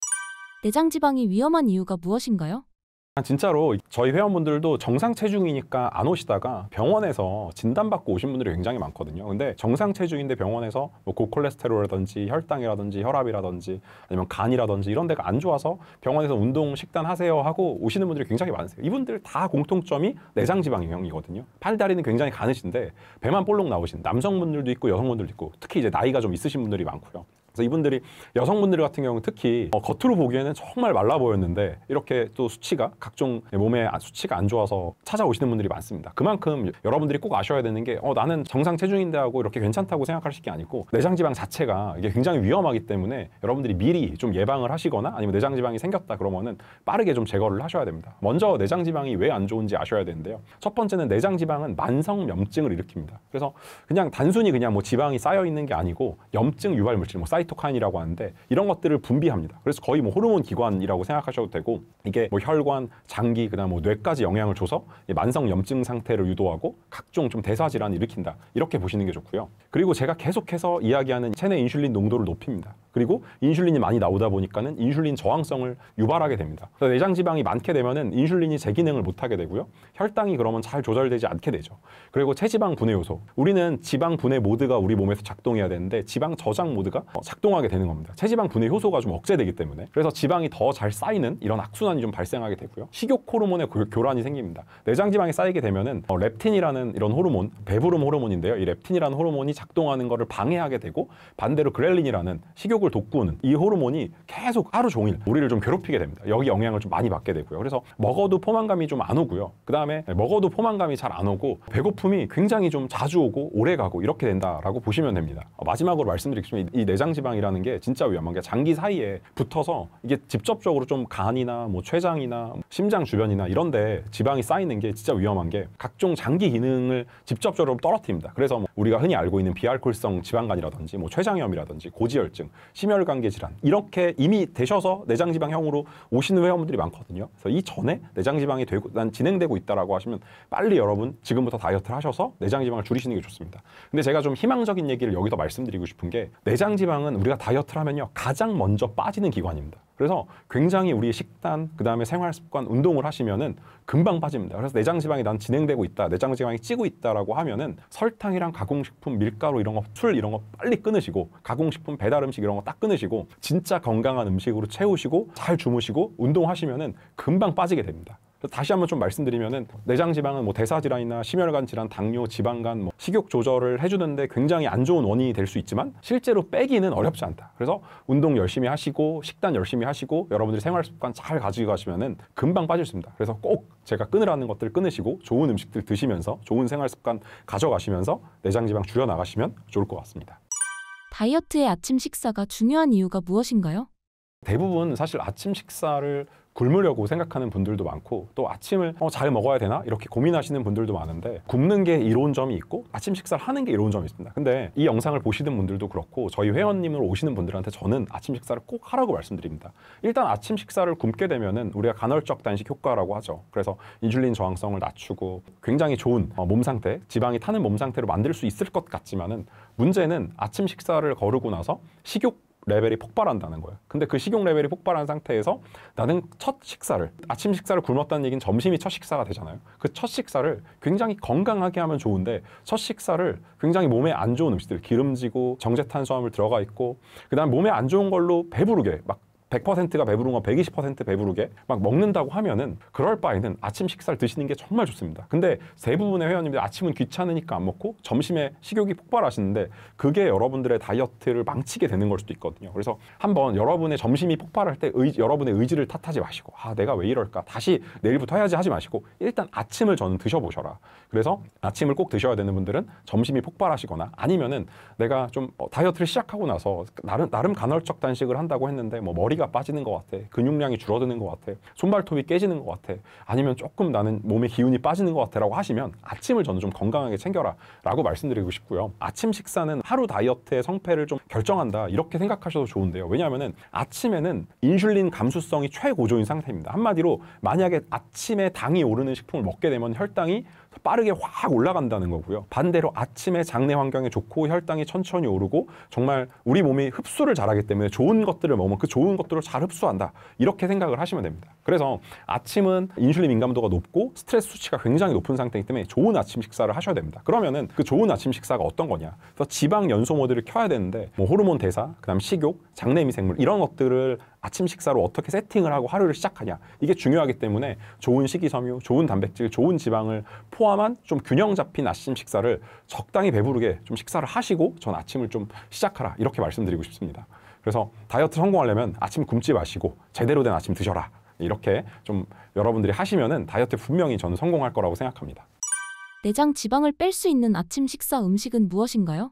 내장 지방이 위험한 이유가 무엇인가요? 진짜로 저희 회원분들도 정상 체중이니까 안 오시다가 병원에서 진단받고 오신 분들이 굉장히 많거든요. 근데 정상 체중인데 병원에서 뭐 고콜레스테롤이라든지 혈당이라든지 혈압이라든지 아니면 간이라든지 이런 데가 안 좋아서 병원에서 운동 식단 하세요 하고 오시는 분들이 굉장히 많으세요. 이분들 다 공통점이 내장 지방 유형이거든요. 팔 다리는 굉장히 가느신데 배만 볼록 나오신 남성분들도 있고 여성분들도 있고 특히 이제 나이가 좀 있으신 분들이 많고요. 그래서 이분들이 여성분들 같은 경우는 특히 겉으로 보기에는 정말 말라 보였는데 이렇게 또 수치가 각종 몸에 수치가 안 좋아서 찾아오시는 분들이 많습니다. 그만큼 여러분들이 꼭 아셔야 되는 게 나는 정상 체중인데 하고 이렇게 괜찮다고 생각하실 게 아니고 내장 지방 자체가 이게 굉장히 위험하기 때문에 여러분들이 미리 좀 예방을 하시거나 아니면 내장 지방이 생겼다 그러면은 빠르게 좀 제거를 하셔야 됩니다. 먼저 내장 지방이 왜 안 좋은지 아셔야 되는데요. 첫 번째는 내장 지방은 만성 염증을 일으킵니다. 그래서 그냥 단순히 그냥 뭐 지방이 쌓여 있는 게 아니고 염증 유발 물질 뭐 사이토카인이라고 하는데 이런 것들을 분비합니다. 그래서 거의 뭐 호르몬 기관이라고 생각하셔도 되고 이게 뭐 혈관, 장기, 그다음 뭐 뇌까지 영향을 줘서 만성 염증 상태를 유도하고 각종 좀 대사 질환을 일으킨다. 이렇게 보시는 게 좋고요. 그리고 제가 계속해서 이야기하는 체내 인슐린 농도를 높입니다. 그리고 인슐린이 많이 나오다 보니까는 인슐린 저항성을 유발하게 됩니다. 그래서 내장 지방이 많게 되면은 인슐린이 제 기능을 못 하게 되고요. 혈당이 그러면 잘 조절되지 않게 되죠. 그리고 체지방 분해 요소. 우리는 지방 분해 모드가 우리 몸에서 작동해야 되는데 지방 저장 모드가 작동하게 되는 겁니다. 체지방 분해 효소가 좀 억제되기 때문에. 그래서 지방이 더 잘 쌓이는 이런 악순환이 좀 발생하게 되고요. 식욕 호르몬의 교란이 생깁니다. 내장 지방이 쌓이게 되면은 렙틴이라는 이런 호르몬, 배부름 호르몬인데요. 이 렙틴이라는 호르몬이 작동하는 것을 방해하게 되고 반대로 그렐린이라는 식욕을 돋구는 이 호르몬이 계속 하루 종일 우리를 좀 괴롭히게 됩니다. 여기 영향을 좀 많이 받게 되고요. 그래서 먹어도 포만감이 좀 안 오고요. 그 다음에 먹어도 포만감이 잘 안 오고 배고픔이 굉장히 좀 자주 오고 오래 가고 이렇게 된다라고 보시면 됩니다. 마지막으로 말씀드리겠습니다. 이 내장 지방이라는 게 진짜 위험한 게 장기 사이에 붙어서 이게 직접적으로 좀 간이나 뭐 췌장이나 심장 주변이나 이런데 지방이 쌓이는 게 진짜 위험한 게 각종 장기 기능을 직접적으로 떨어뜨립니다. 그래서 뭐 우리가 흔히 알고 있는 비알코올성 지방간이라든지 뭐 췌장염이라든지 고지혈증, 심혈관계 질환 이렇게 이미 되셔서 내장 지방형으로 오시는 회원분들이 많거든요. 그래서 이 전에 내장 지방이 되고 난 진행되고 있다라고 하시면 빨리 여러분 지금부터 다이어트를 하셔서 내장 지방을 줄이시는 게 좋습니다. 근데 제가 좀 희망적인 얘기를 여기서 말씀드리고 싶은 게 내장 지방은 우리가 다이어트를 하면요 가장 먼저 빠지는 기관입니다. 그래서 굉장히 우리의 식단, 그 다음에 생활 습관, 운동을 하시면은 금방 빠집니다. 그래서 내장 지방이 난 진행되고 있다, 내장 지방이 찌고 있다라고 하면은 설탕이랑 가공식품, 밀가루 이런 거, 술 이런 거 빨리 끊으시고 가공식품, 배달 음식 이런 거 딱 끊으시고 진짜 건강한 음식으로 채우시고 잘 주무시고 운동하시면은 금방 빠지게 됩니다. 다시 한번 좀 말씀드리면은 내장 지방은 뭐 대사 질환이나 심혈관 질환, 당뇨, 지방간, 뭐 식욕 조절을 해주는데 굉장히 안 좋은 원인이 될 수 있지만 실제로 빼기는 어렵지 않다. 그래서 운동 열심히 하시고 식단 열심히 하시고 여러분들이 생활 습관 잘 가지고 가시면은 금방 빠질 수 있습니다. 그래서 꼭 제가 끊으라는 것들 끊으시고 좋은 음식들 드시면서 좋은 생활 습관 가져가시면서 내장 지방 줄여 나가시면 좋을 것 같습니다. 다이어트의 아침 식사가 중요한 이유가 무엇인가요? 대부분 사실 아침 식사를 굶으려고 생각하는 분들도 많고 또 아침을 잘 먹어야 되나 이렇게 고민하시는 분들도 많은데 굶는 게 이로운 점이 있고 아침 식사를 하는 게 이로운 점이 있습니다. 근데 이 영상을 보시는 분들도 그렇고 저희 회원님으로 오시는 분들한테 저는 아침 식사를 꼭 하라고 말씀드립니다. 일단 아침 식사를 굶게 되면은 우리가 간헐적 단식 효과라고 하죠. 그래서 인슐린 저항성을 낮추고 굉장히 좋은 몸 상태, 지방이 타는 몸 상태로 만들 수 있을 것 같지만은 문제는 아침 식사를 거르고 나서 식욕 레벨이 폭발한다는 거예요. 근데 그 식욕 레벨이 폭발한 상태에서 나는 첫 식사를 아침 식사를 굶었다는 얘기는 점심이 첫 식사가 되잖아요. 그 첫 식사를 굉장히 건강하게 하면 좋은데 첫 식사를 굉장히 몸에 안 좋은 음식들 기름지고 정제탄수화물 들어가 있고 그다음 몸에 안 좋은 걸로 배부르게 막 100%가 배부른 거 120% 배부르게 막 먹는다고 하면은 그럴 바에는 아침 식사를 드시는 게 정말 좋습니다. 근데 대부분의 회원님들 아침은 귀찮으니까 안 먹고 점심에 식욕이 폭발하시는데 그게 여러분들의 다이어트를 망치게 되는 걸 수도 있거든요. 그래서 한번 여러분의 점심이 폭발할 때 여러분의 의지를 탓하지 마시고 내가 왜 이럴까 다시 내일부터 해야지 하지 마시고 일단 아침을 저는 드셔보셔라. 그래서 아침을 꼭 드셔야 되는 분들은 점심이 폭발하시거나 아니면은 내가 좀 다이어트를 시작하고 나서 나름 간헐적 단식을 한다고 했는데 뭐 머리가 빠지는 것 같아, 근육량이 줄어드는 것 같아, 손발톱이 깨지는 것 같아, 아니면 조금 나는 몸에 기운이 빠지는 것 같아 라고 하시면 아침을 저는 좀 건강하게 챙겨라 라고 말씀드리고 싶고요. 아침 식사는 하루 다이어트의 성패를 좀 결정한다 이렇게 생각하셔도 좋은데요. 왜냐하면은 아침에는 인슐린 감수성이 최고조인 상태입니다. 한마디로 만약에 아침에 당이 오르는 식품을 먹게 되면 혈당이 빠르게 확 올라간다는 거고요. 반대로 아침에 장내 환경에 좋고 혈당이 천천히 오르고 정말 우리 몸이 흡수를 잘하기 때문에 좋은 것들을 먹으면 그 좋은 것들을 잘 흡수한다. 이렇게 생각을 하시면 됩니다. 그래서 아침은 인슐린 민감도가 높고 스트레스 수치가 굉장히 높은 상태이기 때문에 좋은 아침 식사를 하셔야 됩니다. 그러면은 그 좋은 아침 식사가 어떤 거냐? 그래서 지방 연소 모드를 켜야 되는데 뭐 호르몬 대사, 그다음 식욕, 장내 미생물 이런 것들을 아침 식사로 어떻게 세팅을 하고 하루를 시작하냐 이게 중요하기 때문에 좋은 식이섬유, 좋은 단백질, 좋은 지방을 포함한 좀 균형 잡힌 아침 식사를 적당히 배부르게 좀 식사를 하시고 전 아침을 좀 시작하라 이렇게 말씀드리고 싶습니다. 그래서 다이어트 성공하려면 아침 굶지 마시고 제대로 된 아침 드셔라 이렇게 좀 여러분들이 하시면은 다이어트 분명히 저는 성공할 거라고 생각합니다. 내장 지방을 뺄 수 있는 아침 식사 음식은 무엇인가요?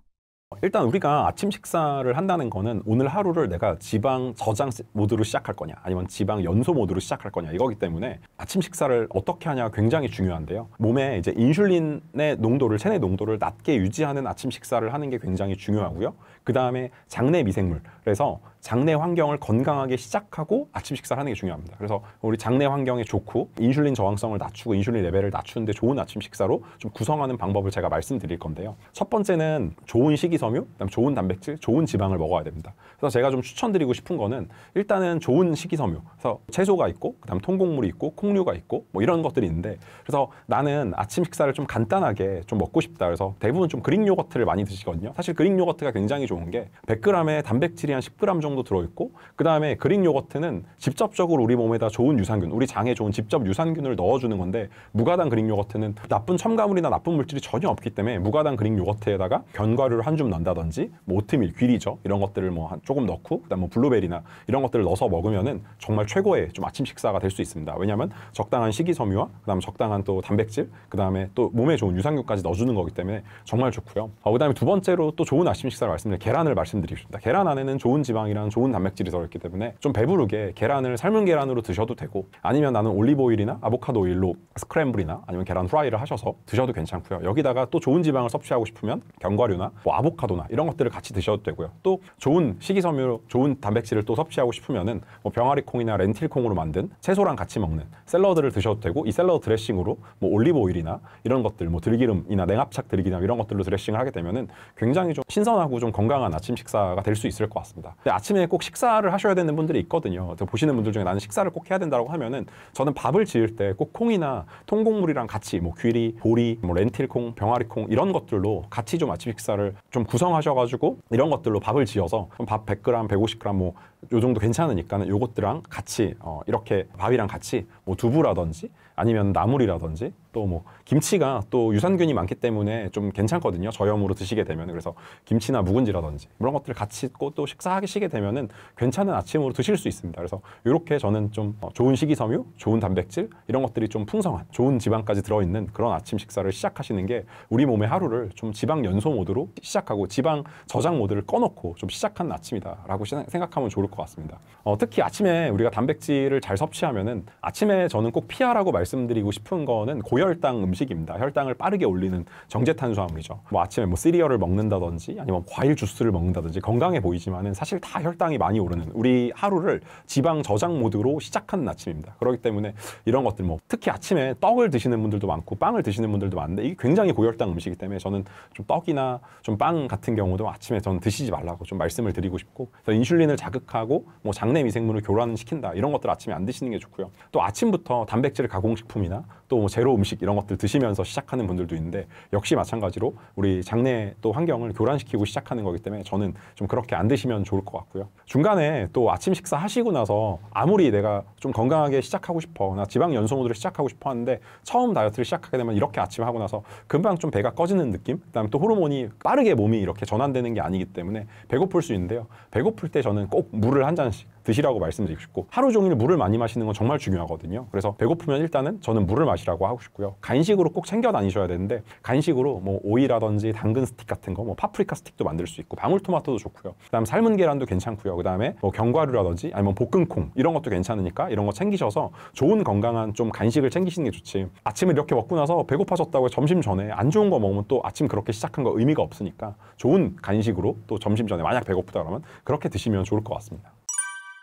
일단 우리가 아침 식사를 한다는 거는 오늘 하루를 내가 지방 저장 모드로 시작할 거냐 아니면 지방 연소 모드로 시작할 거냐 이거기 때문에 아침 식사를 어떻게 하냐가 굉장히 중요한데요. 몸에 이제 인슐린의 농도를 체내 농도를 낮게 유지하는 아침 식사를 하는 게 굉장히 중요하고요. 그 다음에 장내 미생물 그래서 장내 환경을 건강하게 시작하고 아침 식사를 하는 게 중요합니다. 그래서 우리 장내 환경에 좋고 인슐린 저항성을 낮추고 인슐린 레벨을 낮추는데 좋은 아침 식사로 좀 구성하는 방법을 제가 말씀드릴 건데요. 첫 번째는 좋은 식이섬유, 그다음 좋은 단백질, 좋은 지방을 먹어야 됩니다. 그래서 제가 좀 추천드리고 싶은 거는 일단은 좋은 식이섬유, 그래서 채소가 있고 그다음 통곡물이 있고 콩류가 있고 뭐 이런 것들이 있는데 그래서 나는 아침 식사를 좀 간단하게 좀 먹고 싶다. 그래서 대부분 좀 그릭 요거트를 많이 드시거든요. 사실 그릭 요거트가 굉장히 좋은 게 100g에 단백질이 한 10g 정도 들어있고 그 다음에 그릭 요거트는 직접적으로 우리 몸에다 좋은 유산균, 우리 장에 좋은 직접 유산균을 넣어주는 건데 무가당 그릭 요거트는 나쁜 첨가물이나 나쁜 물질이 전혀 없기 때문에 무가당 그릭 요거트에다가 견과류를 한 줌 넣는다든지 뭐 오트밀, 귀리죠 이런 것들을 뭐 조금 넣고 그다음 뭐 블루베리나 이런 것들을 넣어서 먹으면은 정말 최고의 좀 아침 식사가 될 수 있습니다. 왜냐하면 적당한 식이섬유와 그다음 적당한 또 단백질, 그다음에 또 몸에 좋은 유산균까지 넣어주는 거기 때문에 정말 좋고요. 그다음에 두 번째로 또 좋은 아침 식사를 말씀드릴 계란을 말씀드리겠습니다. 계란 안에는 좋은 지방이랑 좋은 단백질이 들어있기 때문에 좀 배부르게 계란을 삶은 계란으로 드셔도 되고 아니면 나는 올리브오일이나 아보카도 오일로 스크램블이나 아니면 계란 후라이를 하셔서 드셔도 괜찮고요. 여기다가 또 좋은 지방을 섭취하고 싶으면 견과류나 뭐 아보카도나 이런 것들을 같이 드셔도 되고요. 또 좋은 식이섬유, 좋은 단백질을 또 섭취하고 싶으면은 뭐 병아리콩이나 렌틸콩으로 만든 채소랑 같이 먹는 샐러드를 드셔도 되고 이 샐러드 드레싱으로 뭐 올리브오일이나 이런 것들 뭐 들기름이나 냉합착 들기름 이런 것들로 드레싱을 하게 되면은 굉장히 좀 신선하고 좀 건강한 아침 식사가 될 수 있을 것 같습니다. 근데 아침에 꼭 식사를 하셔야 되는 분들이 있거든요. 보시는 분들 중에 나는 식사를 꼭 해야 된다고 하면은 저는 밥을 지을 때 꼭 콩이나 통곡물이랑 같이 뭐 귀리, 보리, 뭐 렌틸콩, 병아리콩 이런 것들로 같이 좀 아침 식사를 좀 구성하셔가지고 이런 것들로 밥을 지어서 밥 100g, 150g 뭐 요 정도 괜찮으니까는 요것들랑 같이 이렇게 밥이랑 같이 뭐 두부라든지 아니면 나물이라든지 또 뭐 김치가 또 유산균이 많기 때문에 좀 괜찮거든요. 저염으로 드시게 되면 그래서 김치나 묵은지라든지 이런 것들 같이 또 식사하시게 되면은 괜찮은 아침으로 드실 수 있습니다. 그래서 이렇게 저는 좀 좋은 식이섬유, 좋은 단백질 이런 것들이 좀 풍성한 좋은 지방까지 들어있는 그런 아침 식사를 시작하시는 게 우리 몸의 하루를 좀 지방 연소 모드로 시작하고 지방 저장 모드를 꺼놓고 좀 시작하는 아침이다라고 생각하면 좋을 것 같습니다. 특히 아침에 우리가 단백질을 잘 섭취하면은 아침에 저는 꼭 피하라고 말씀드리고 싶은 거는 고혈당 음식입니다. 혈당을 빠르게 올리는 정제 탄수화물이죠. 뭐 아침에 뭐 시리얼을 먹는다든지 아니면 과일 주스를 먹는다든지 건강해 보이지만은 사실 다 혈당이 많이 오르는 우리 하루를 지방 저장 모드로 시작하는 아침입니다. 그렇기 때문에 이런 것들 뭐 특히 아침에 떡을 드시는 분들도 많고 빵을 드시는 분들도 많은데 이게 굉장히 고혈당 음식이기 때문에 저는 좀 떡이나 좀 빵 같은 경우도 아침에 저는 드시지 말라고 좀 말씀을 드리고 싶고 그래서 인슐린을 자극하는 하고 뭐 장내 미생물을 교란시킨다 이런 것들 아침에 안 드시는 게 좋고요. 또 아침부터 단백질 가공식품이나 또 뭐 제로 음식 이런 것들 드시면서 시작하는 분들도 있는데 역시 마찬가지로 우리 장내 또 환경을 교란시키고 시작하는 거기 때문에 저는 좀 그렇게 안 드시면 좋을 것 같고요. 중간에 또 아침 식사 하시고 나서 아무리 내가 좀 건강하게 시작하고 싶어, 나 지방 연소모드를 시작하고 싶어 하는데 처음 다이어트를 시작하게 되면 이렇게 아침 하고 나서 금방 좀 배가 꺼지는 느낌? 그다음에 또 호르몬이 빠르게 몸이 이렇게 전환되는 게 아니기 때문에 배고플 수 있는데요. 배고플 때 저는 꼭 물을 한 잔씩 드시라고 말씀드리고 싶고 하루 종일 물을 많이 마시는 건 정말 중요하거든요. 그래서 배고프면 일단은 저는 물을 마시라고 하고 싶고요. 간식으로 꼭 챙겨 다니셔야 되는데 간식으로 뭐 오이라든지 당근 스틱 같은 거, 뭐 파프리카 스틱도 만들 수 있고 방울토마토도 좋고요. 그다음 삶은 계란도 괜찮고요. 그다음에 뭐 견과류라든지 아니면 볶음콩 이런 것도 괜찮으니까 이런 거 챙기셔서 좋은 건강한 좀 간식을 챙기시는 게 좋지. 아침에 이렇게 먹고 나서 배고파졌다고 점심 전에 안 좋은 거 먹으면 또 아침 그렇게 시작한 거 의미가 없으니까 좋은 간식으로 또 점심 전에 만약 배고프다 그러면 그렇게 드시면 좋을 것 같습니다.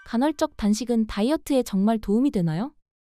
간헐적 단식은 다이어트에 정말 도움이 되나요?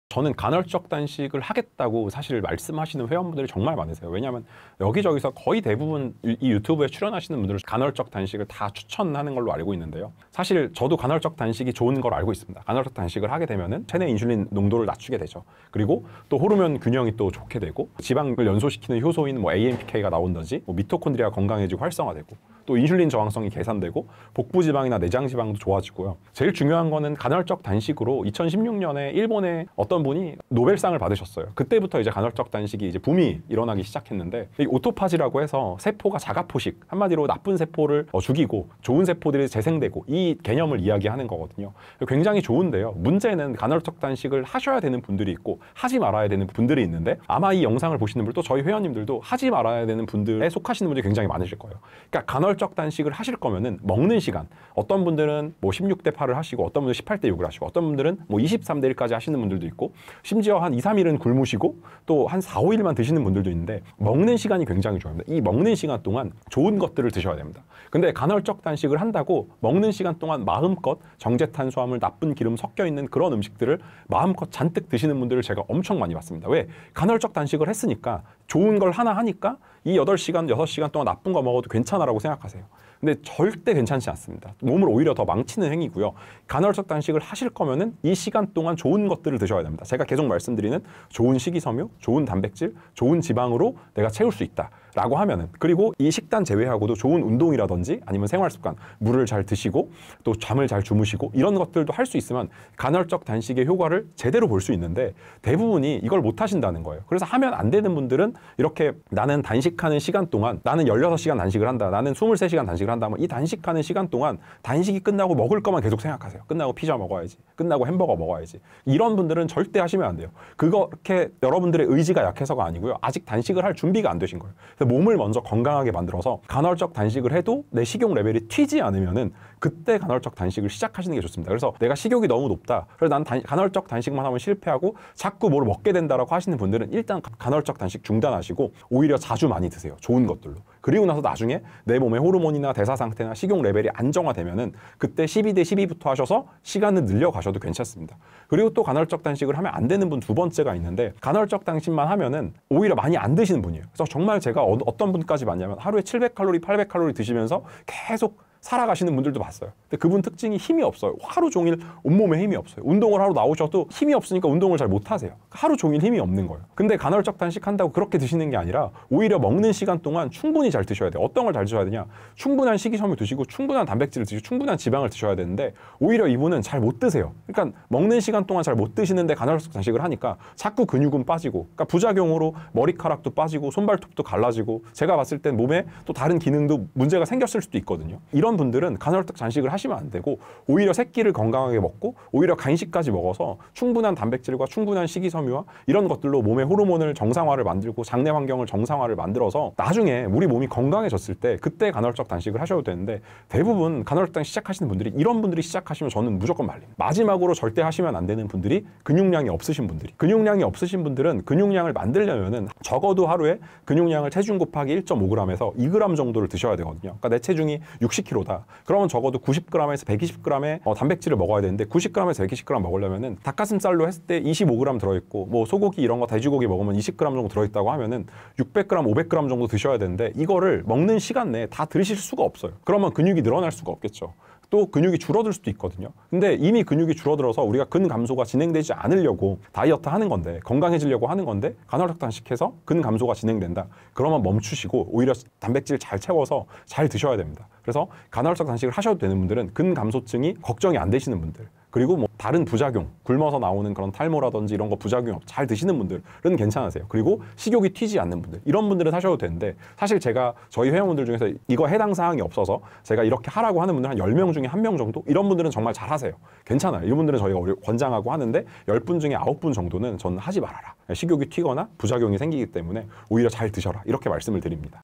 저는 간헐적 단식을 하겠다고 사실 말씀하시는 회원분들이 정말 많으세요. 왜냐하면 여기저기서 거의 대부분 이 유튜브에 출연하시는 분들은 간헐적 단식을 다 추천하는 걸로 알고 있는데요. 사실 저도 간헐적 단식이 좋은 걸 알고 있습니다. 간헐적 단식을 하게 되면은 체내 인슐린 농도를 낮추게 되죠. 그리고 또 호르몬 균형이 또 좋게 되고 지방을 연소시키는 효소인 뭐 AMPK가 나온다든지 뭐 미토콘드리아가 건강해지고 활성화되고 또 인슐린 저항성이 개선되고 복부 지방이나 내장 지방도 좋아지고요. 제일 중요한 거는 간헐적 단식으로 2016년에 일본의 어떤 분이 노벨상을 받으셨어요. 그때부터 이제 간헐적 단식이 이제 붐이 일어나기 시작했는데 이 오토파지라고 해서 세포가 자가포식, 한마디로 나쁜 세포를 죽이고 좋은 세포들이 재생되고 이 개념을 이야기하는 거거든요. 굉장히 좋은데요. 문제는 간헐적 단식을 하셔야 되는 분들이 있고 하지 말아야 되는 분들이 있는데 아마 이 영상을 보시는 분들 또 저희 회원님들도 하지 말아야 되는 분들에 속하시는 분들이 굉장히 많으실 거예요. 그러니까 간헐적 단식을 하실 거면은 먹는 시간, 어떤 분들은 뭐 16대 8을 하시고 어떤 분들은 18대 6을 하시고 어떤 분들은 뭐 23대 1까지 하시는 분들도 있고 심지어 한 2, 3일은 굶으시고 또 한 4, 5일만 드시는 분들도 있는데 먹는 시간이 굉장히 중요합니다. 이 먹는 시간 동안 좋은 것들을 드셔야 됩니다. 근데 간헐적 단식을 한다고 먹는 시간 동안 마음껏 정제탄수화물, 나쁜 기름 섞여 있는 그런 음식들을 마음껏 잔뜩 드시는 분들을 제가 엄청 많이 봤습니다. 왜? 간헐적 단식을 했으니까 좋은 걸 하나 하니까 이 8시간, 6시간 동안 나쁜 거 먹어도 괜찮아라고 생각하세요. 근데 절대 괜찮지 않습니다. 몸을 오히려 더 망치는 행위고요. 간헐적 단식을 하실 거면은 이 시간 동안 좋은 것들을 드셔야 됩니다. 제가 계속 말씀드리는 좋은 식이섬유, 좋은 단백질, 좋은 지방으로 내가 채울 수 있다. 라고 하면은, 그리고 이 식단 제외하고도 좋은 운동이라든지 아니면 생활습관, 물을 잘 드시고 또 잠을 잘 주무시고 이런 것들도 할 수 있으면 간헐적 단식의 효과를 제대로 볼 수 있는데 대부분이 이걸 못 하신다는 거예요. 그래서 하면 안 되는 분들은 이렇게 나는 단식하는 시간 동안 나는 16시간 단식을 한다. 나는 23시간 단식을 한다. 이 단식하는 시간 동안 단식이 끝나고 먹을 것만 계속 생각하세요. 끝나고 피자 먹어야지. 끝나고 햄버거 먹어야지. 이런 분들은 절대 하시면 안 돼요. 그렇게 여러분들의 의지가 약해서가 아니고요. 아직 단식을 할 준비가 안 되신 거예요. 몸을 먼저 건강하게 만들어서 간헐적 단식을 해도 내 식욕 레벨이 튀지 않으면은 그때 간헐적 단식을 시작하시는 게 좋습니다. 그래서 내가 식욕이 너무 높다. 그래서 난 간헐적 단식만 하면 실패하고 자꾸 뭘 먹게 된다라고 하시는 분들은 일단 간헐적 단식 중단하시고 오히려 자주 많이 드세요. 좋은 것들로. 그리고 나서 나중에 내 몸의 호르몬이나 대사 상태나 식욕 레벨이 안정화되면은 그때 12대 12부터 하셔서 시간을 늘려가셔도 괜찮습니다. 그리고 또 간헐적 단식을 하면 안 되는 분 두 번째가 있는데 간헐적 단식만 하면은 오히려 많이 안 드시는 분이에요. 그래서 정말 제가 어떤 분까지 봤냐면 하루에 700칼로리, 800칼로리 드시면서 계속 살아가시는 분들도 봤어요. 근데 그분 특징이 힘이 없어요. 하루 종일 온몸에 힘이 없어요. 운동을 하러 나오셔도 힘이 없으니까 운동을 잘 못하세요. 하루 종일 힘이 없는 거예요. 근데 간헐적 단식한다고 그렇게 드시는 게 아니라 오히려 먹는 시간 동안 충분히 잘 드셔야 돼요. 어떤 걸 잘 드셔야 되냐? 충분한 식이섬유 드시고 충분한 단백질을 드시고 충분한 지방을 드셔야 되는데 오히려 이분은 잘 못 드세요. 그러니까 먹는 시간 동안 잘 못 드시는데 간헐적 단식을 하니까 자꾸 근육은 빠지고 그러니까 부작용으로 머리카락도 빠지고 손발톱도 갈라지고 제가 봤을 땐 몸에 또 다른 기능도 문제가 생겼을 수도 있거든요. 이런 분들은 간헐적 단식을 하시면 안 되고 오히려 새끼를 건강하게 먹고 오히려 간식까지 먹어서 충분한 단백질과 충분한 식이섬유와 이런 것들로 몸의 호르몬을 정상화를 만들고 장내 환경을 정상화를 만들어서 나중에 우리 몸이 건강해졌을 때 그때 간헐적 단식을 하셔도 되는데 대부분 간헐적 단식 시작하시는 분들이 이런 분들이 시작하시면 저는 무조건 말립니다. 마지막으로 절대 하시면 안 되는 분들이 근육량이 없으신 분들이 근육량이 없으신 분들은 근육량을 만들려면은 적어도 하루에 근육량을 체중 곱하기 1.5g에서 2g 정도를 드셔야 되거든요. 그러니까 내 체중이 60kg다. 그러면 적어도 90g에서 120g의 단백질을 먹어야 되는데 90g에서 120g 먹으려면은 닭가슴살로 했을 때 25g 들어있고 뭐 소고기 이런 거 돼지고기 먹으면 20g 정도 들어있다고 하면은 600g, 500g 정도 드셔야 되는데 이거를 먹는 시간 내에 다 들으실 수가 없어요. 그러면 근육이 늘어날 수가 없겠죠. 또 근육이 줄어들 수도 있거든요. 근데 이미 근육이 줄어들어서 우리가 근 감소가 진행되지 않으려고 다이어트 하는 건데, 건강해지려고 하는 건데 간헐적 단식해서 근 감소가 진행된다. 그러면 멈추시고 오히려 단백질 잘 채워서 잘 드셔야 됩니다. 그래서 간헐적 단식을 하셔도 되는 분들은 근 감소증이 걱정이 안 되시는 분들, 그리고 뭐 다른 부작용, 굶어서 나오는 그런 탈모라든지 이런 거 부작용 잘 드시는 분들은 괜찮으세요. 그리고 식욕이 튀지 않는 분들, 이런 분들은 하셔도 되는데, 사실 제가 저희 회원분들 중에서 이거 해당 사항이 없어서 제가 이렇게 하라고 하는 분들 한 10명 중에 1명 정도? 이런 분들은 정말 잘 하세요. 괜찮아요. 이런 분들은 저희가 권장하고 하는데 10분 중에 9분 정도는 저는 하지 말아라. 식욕이 튀거나 부작용이 생기기 때문에 오히려 잘 드셔라. 이렇게 말씀을 드립니다.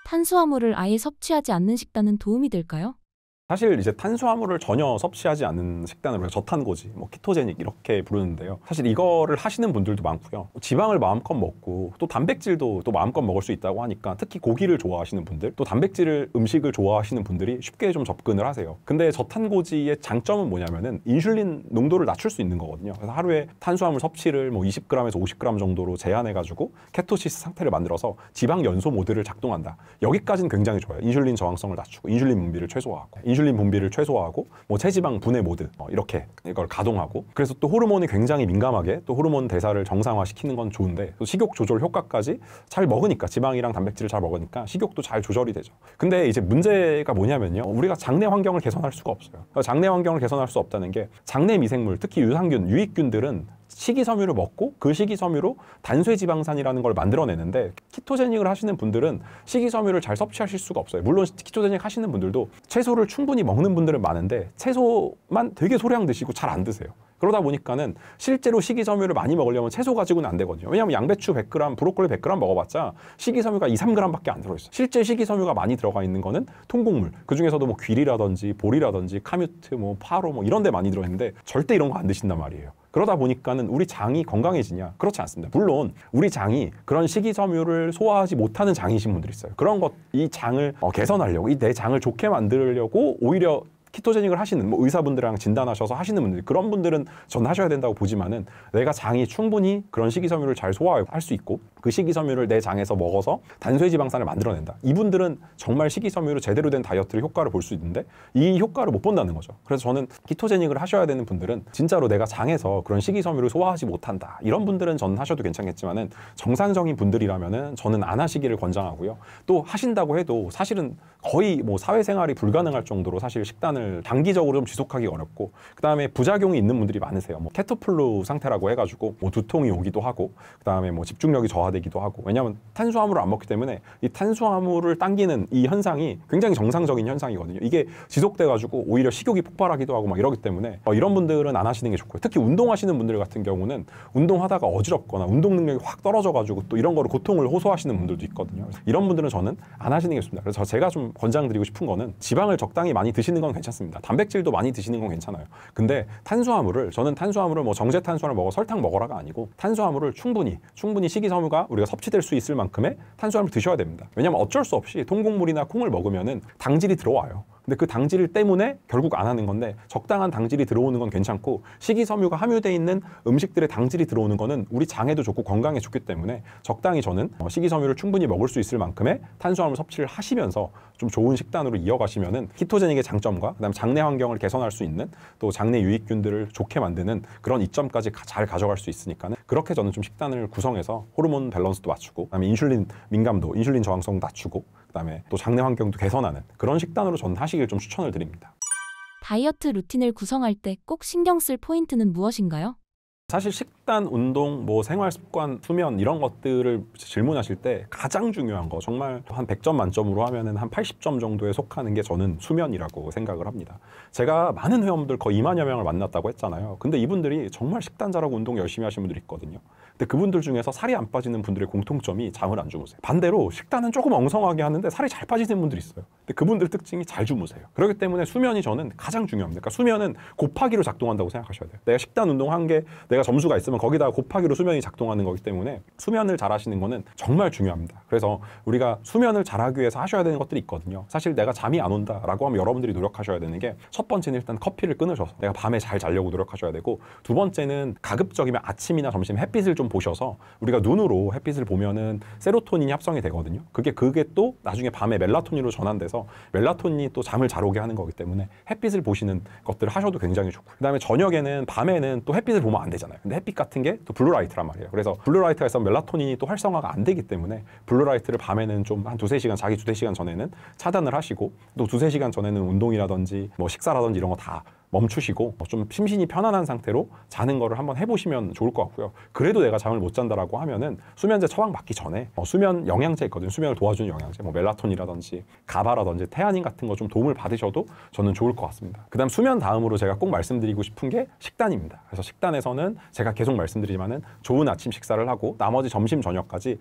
탄수화물을 아예 섭취하지 않는 식단은 도움이 될까요? 사실 이제 탄수화물을 전혀 섭취하지 않는 식단을 우리가 저탄고지, 뭐 키토제닉 이렇게 부르는데요. 사실 이거를 하시는 분들도 많고요. 지방을 마음껏 먹고 또 단백질도 또 마음껏 먹을 수 있다고 하니까, 특히 고기를 좋아하시는 분들, 또 단백질 음식을 좋아하시는 분들이 쉽게 좀 접근을 하세요. 근데 저탄고지의 장점은 뭐냐면은 인슐린 농도를 낮출 수 있는 거거든요. 그래서 하루에 탄수화물 섭취를 뭐 20g에서 50g 정도로 제한해가지고 케토시스 상태를 만들어서 지방 연소 모드를 작동한다. 여기까지는 굉장히 좋아요. 인슐린 저항성을 낮추고 인슐린 분비를 최소화하고, 인슐린 분비를 최소화하고, 뭐 체지방 분해 모드 이렇게 이걸 가동하고, 그래서 또 호르몬이 굉장히 민감하게 또 호르몬 대사를 정상화시키는 건 좋은데, 또 식욕 조절 효과까지 잘 먹으니까, 지방이랑 단백질을 잘 먹으니까 식욕도 잘 조절이 되죠. 근데 이제 문제가 뭐냐면요, 우리가 장내 환경을 개선할 수가 없어요. 장내 환경을 개선할 수 없다는 게, 장내 미생물, 특히 유산균, 유익균들은 식이섬유를 먹고 그 식이섬유로 단쇄지방산이라는 걸 만들어내는데, 키토제닉을 하시는 분들은 식이섬유를 잘 섭취하실 수가 없어요. 물론 키토제닉 하시는 분들도 채소를 충분히 먹는 분들은 많은데 채소만 되게 소량 드시고 잘 안 드세요. 그러다 보니까는 실제로 식이섬유를 많이 먹으려면 채소 가지고는 안 되거든요. 왜냐하면 양배추 100g, 브로콜리 100g 먹어봤자 식이섬유가 2, 3g밖에 안 들어있어요. 실제 식이섬유가 많이 들어가 있는 거는 통곡물, 그 중에서도 뭐 귀리라든지 보리라든지 카뮤트, 뭐 파로 뭐 이런 데 많이 들어있는데, 절대 이런 거 안 드신단 말이에요. 그러다 보니까는 우리 장이 건강해지냐? 그렇지 않습니다. 물론 우리 장이 그런 식이섬유를 소화하지 못하는 장이신 분들이 있어요. 그런 것, 이 장을 개선하려고, 이 내 장을 좋게 만들려고 오히려 키토제닉을 하시는, 뭐 의사분들이랑 진단하셔서 하시는 분들, 그런 분들은 전 하셔야 된다고 보지만은, 내가 장이 충분히 그런 식이섬유를 잘 소화할 수 있고 그 식이섬유를 내 장에서 먹어서 단쇄지방산을 만들어낸다, 이분들은 정말 식이섬유로 제대로 된 다이어트를 효과를 볼 수 있는데 이 효과를 못 본다는 거죠. 그래서 저는 키토제닉을 하셔야 되는 분들은 진짜로 내가 장에서 그런 식이섬유를 소화하지 못한다, 이런 분들은 저는 하셔도 괜찮겠지만은, 정상적인 분들이라면은 저는 안 하시기를 권장하고요. 또 하신다고 해도 사실은 거의 뭐 사회생활이 불가능할 정도로 사실 식단을 단기적으로 좀 지속하기 어렵고, 그 다음에 부작용이 있는 분들이 많으세요. 뭐 케토플루 상태라고 해가지고 뭐 두통이 오기도 하고, 그 다음에 뭐 집중력이 저하되기도 하고, 왜냐하면 탄수화물을 안 먹기 때문에 이 탄수화물을 당기는 이 현상이 굉장히 정상적인 현상이거든요. 이게 지속돼가지고 오히려 식욕이 폭발하기도 하고 막 이러기 때문에 이런 분들은 안 하시는 게 좋고요. 특히 운동하시는 분들 같은 경우는 운동하다가 어지럽거나 운동 능력이 확 떨어져가지고 또 이런 거로 고통을 호소하시는 분들도 있거든요. 이런 분들은 저는 안 하시는 게 좋습니다. 그래서 제가 좀 권장드리고 싶은 거는, 지방을 적당히 많이 드시는 건 괜찮습니다. 단백질도 많이 드시는 건 괜찮아요. 근데 저는 탄수화물을 뭐 정제 탄수화물 먹어 설탕 먹어라가 아니고, 탄수화물을 충분히 식이섬유가 우리가 섭취될 수 있을 만큼의 탄수화물을 드셔야 됩니다. 왜냐하면 어쩔 수 없이 통곡물이나 콩을 먹으면은 당질이 들어와요. 근데 그 당질 때문에 결국 안 하는 건데, 적당한 당질이 들어오는 건 괜찮고, 식이섬유가 함유되어 있는 음식들의 당질이 들어오는 거는 우리 장에도 좋고 건강에 좋기 때문에, 적당히 저는 식이섬유를 충분히 먹을 수 있을 만큼의 탄수화물 섭취를 하시면서 좀 좋은 식단으로 이어가시면은, 키토제닉의 장점과 그다음 장내 환경을 개선할 수 있는, 또 장내 유익균들을 좋게 만드는 그런 이점까지 잘 가져갈 수 있으니까는, 그렇게 저는 좀 식단을 구성해서 호르몬 밸런스도 맞추고, 그다음에 인슐린 민감도, 인슐린 저항성 낮추고, 그다음에 또 장내 환경도 개선하는 그런 식단으로 저는 하시길 좀 추천을 드립니다. 다이어트 루틴을 구성할 때 꼭 신경 쓸 포인트는 무엇인가요? 사실 식단, 운동, 뭐 생활 습관, 수면 이런 것들을 질문하실 때 가장 중요한 거, 정말 한 100점 만점으로 하면은 한 80점 정도에 속하는 게 저는 수면이라고 생각을 합니다. 제가 많은 회원들 거의 2만여 명을 만났다고 했잖아요. 근데 이분들이 정말 식단 잘하고 운동 열심히 하시는 분들이 있거든요. 근데 그분들 중에서 살이 안 빠지는 분들의 공통점이 잠을 안 주무세요. 반대로 식단은 조금 엉성하게 하는데 살이 잘 빠지는 분들이 있어요. 근데 그분들 특징이 잘 주무세요. 그렇기 때문에 수면이 저는 가장 중요합니다. 그러니까 수면은 곱하기로 작동한다고 생각하셔야 돼요. 내가 식단, 운동 한 게 내가 점수가 있으면 그러면 거기다가 곱하기로 수면이 작동하는 거기 때문에 수면을 잘 하시는 거는 정말 중요합니다. 그래서 우리가 수면을 잘하기 위해서 하셔야 되는 것들이 있거든요. 사실 내가 잠이 안 온다라고 하면 여러분들이 노력하셔야 되는 게 첫 번째는 일단 커피를 끊으셔서 내가 밤에 잘 자려고 노력하셔야 되고, 두 번째는 가급적이면 아침이나 점심 햇빛을 좀 보셔서, 우리가 눈으로 햇빛을 보면은 세로토닌이 합성이 되거든요. 그게 또 나중에 밤에 멜라토닌으로 전환돼서 멜라토닌이 또 잠을 잘 오게 하는 거기 때문에 햇빛을 보시는 것들을 하셔도 굉장히 좋고, 그다음에 저녁에는 밤에는 또 햇빛을 보면 안 되잖아요. 근데 햇빛 같은 게 또 블루라이트란 말이에요. 그래서 블루라이트가 있으면 멜라토닌이 또 활성화가 안 되기 때문에 블루라이트를 밤에는 좀 한 2-3시간, 자기 2-3시간 전에는 차단을 하시고, 또 2-3시간 전에는 운동이라든지 뭐 식사라든지 이런 거 다 멈추시고 좀 심신이 편안한 상태로 자는 거를 한번 해보시면 좋을 것 같고요. 그래도 내가 잠을 못 잔다라고 하면은 수면제 처방 받기 전에 수면 영양제 있거든요. 수면을 도와주는 영양제, 뭐 멜라토닌이라든지 가바라든지 테아닌 같은 거 좀 도움을 받으셔도 저는 좋을 것 같습니다. 그다음 수면 다음으로 제가 꼭 말씀드리고 싶은 게 식단입니다. 그래서 식단에서는 제가 계속 말씀드리지만은 좋은 아침 식사를 하고 나머지 점심 저녁까지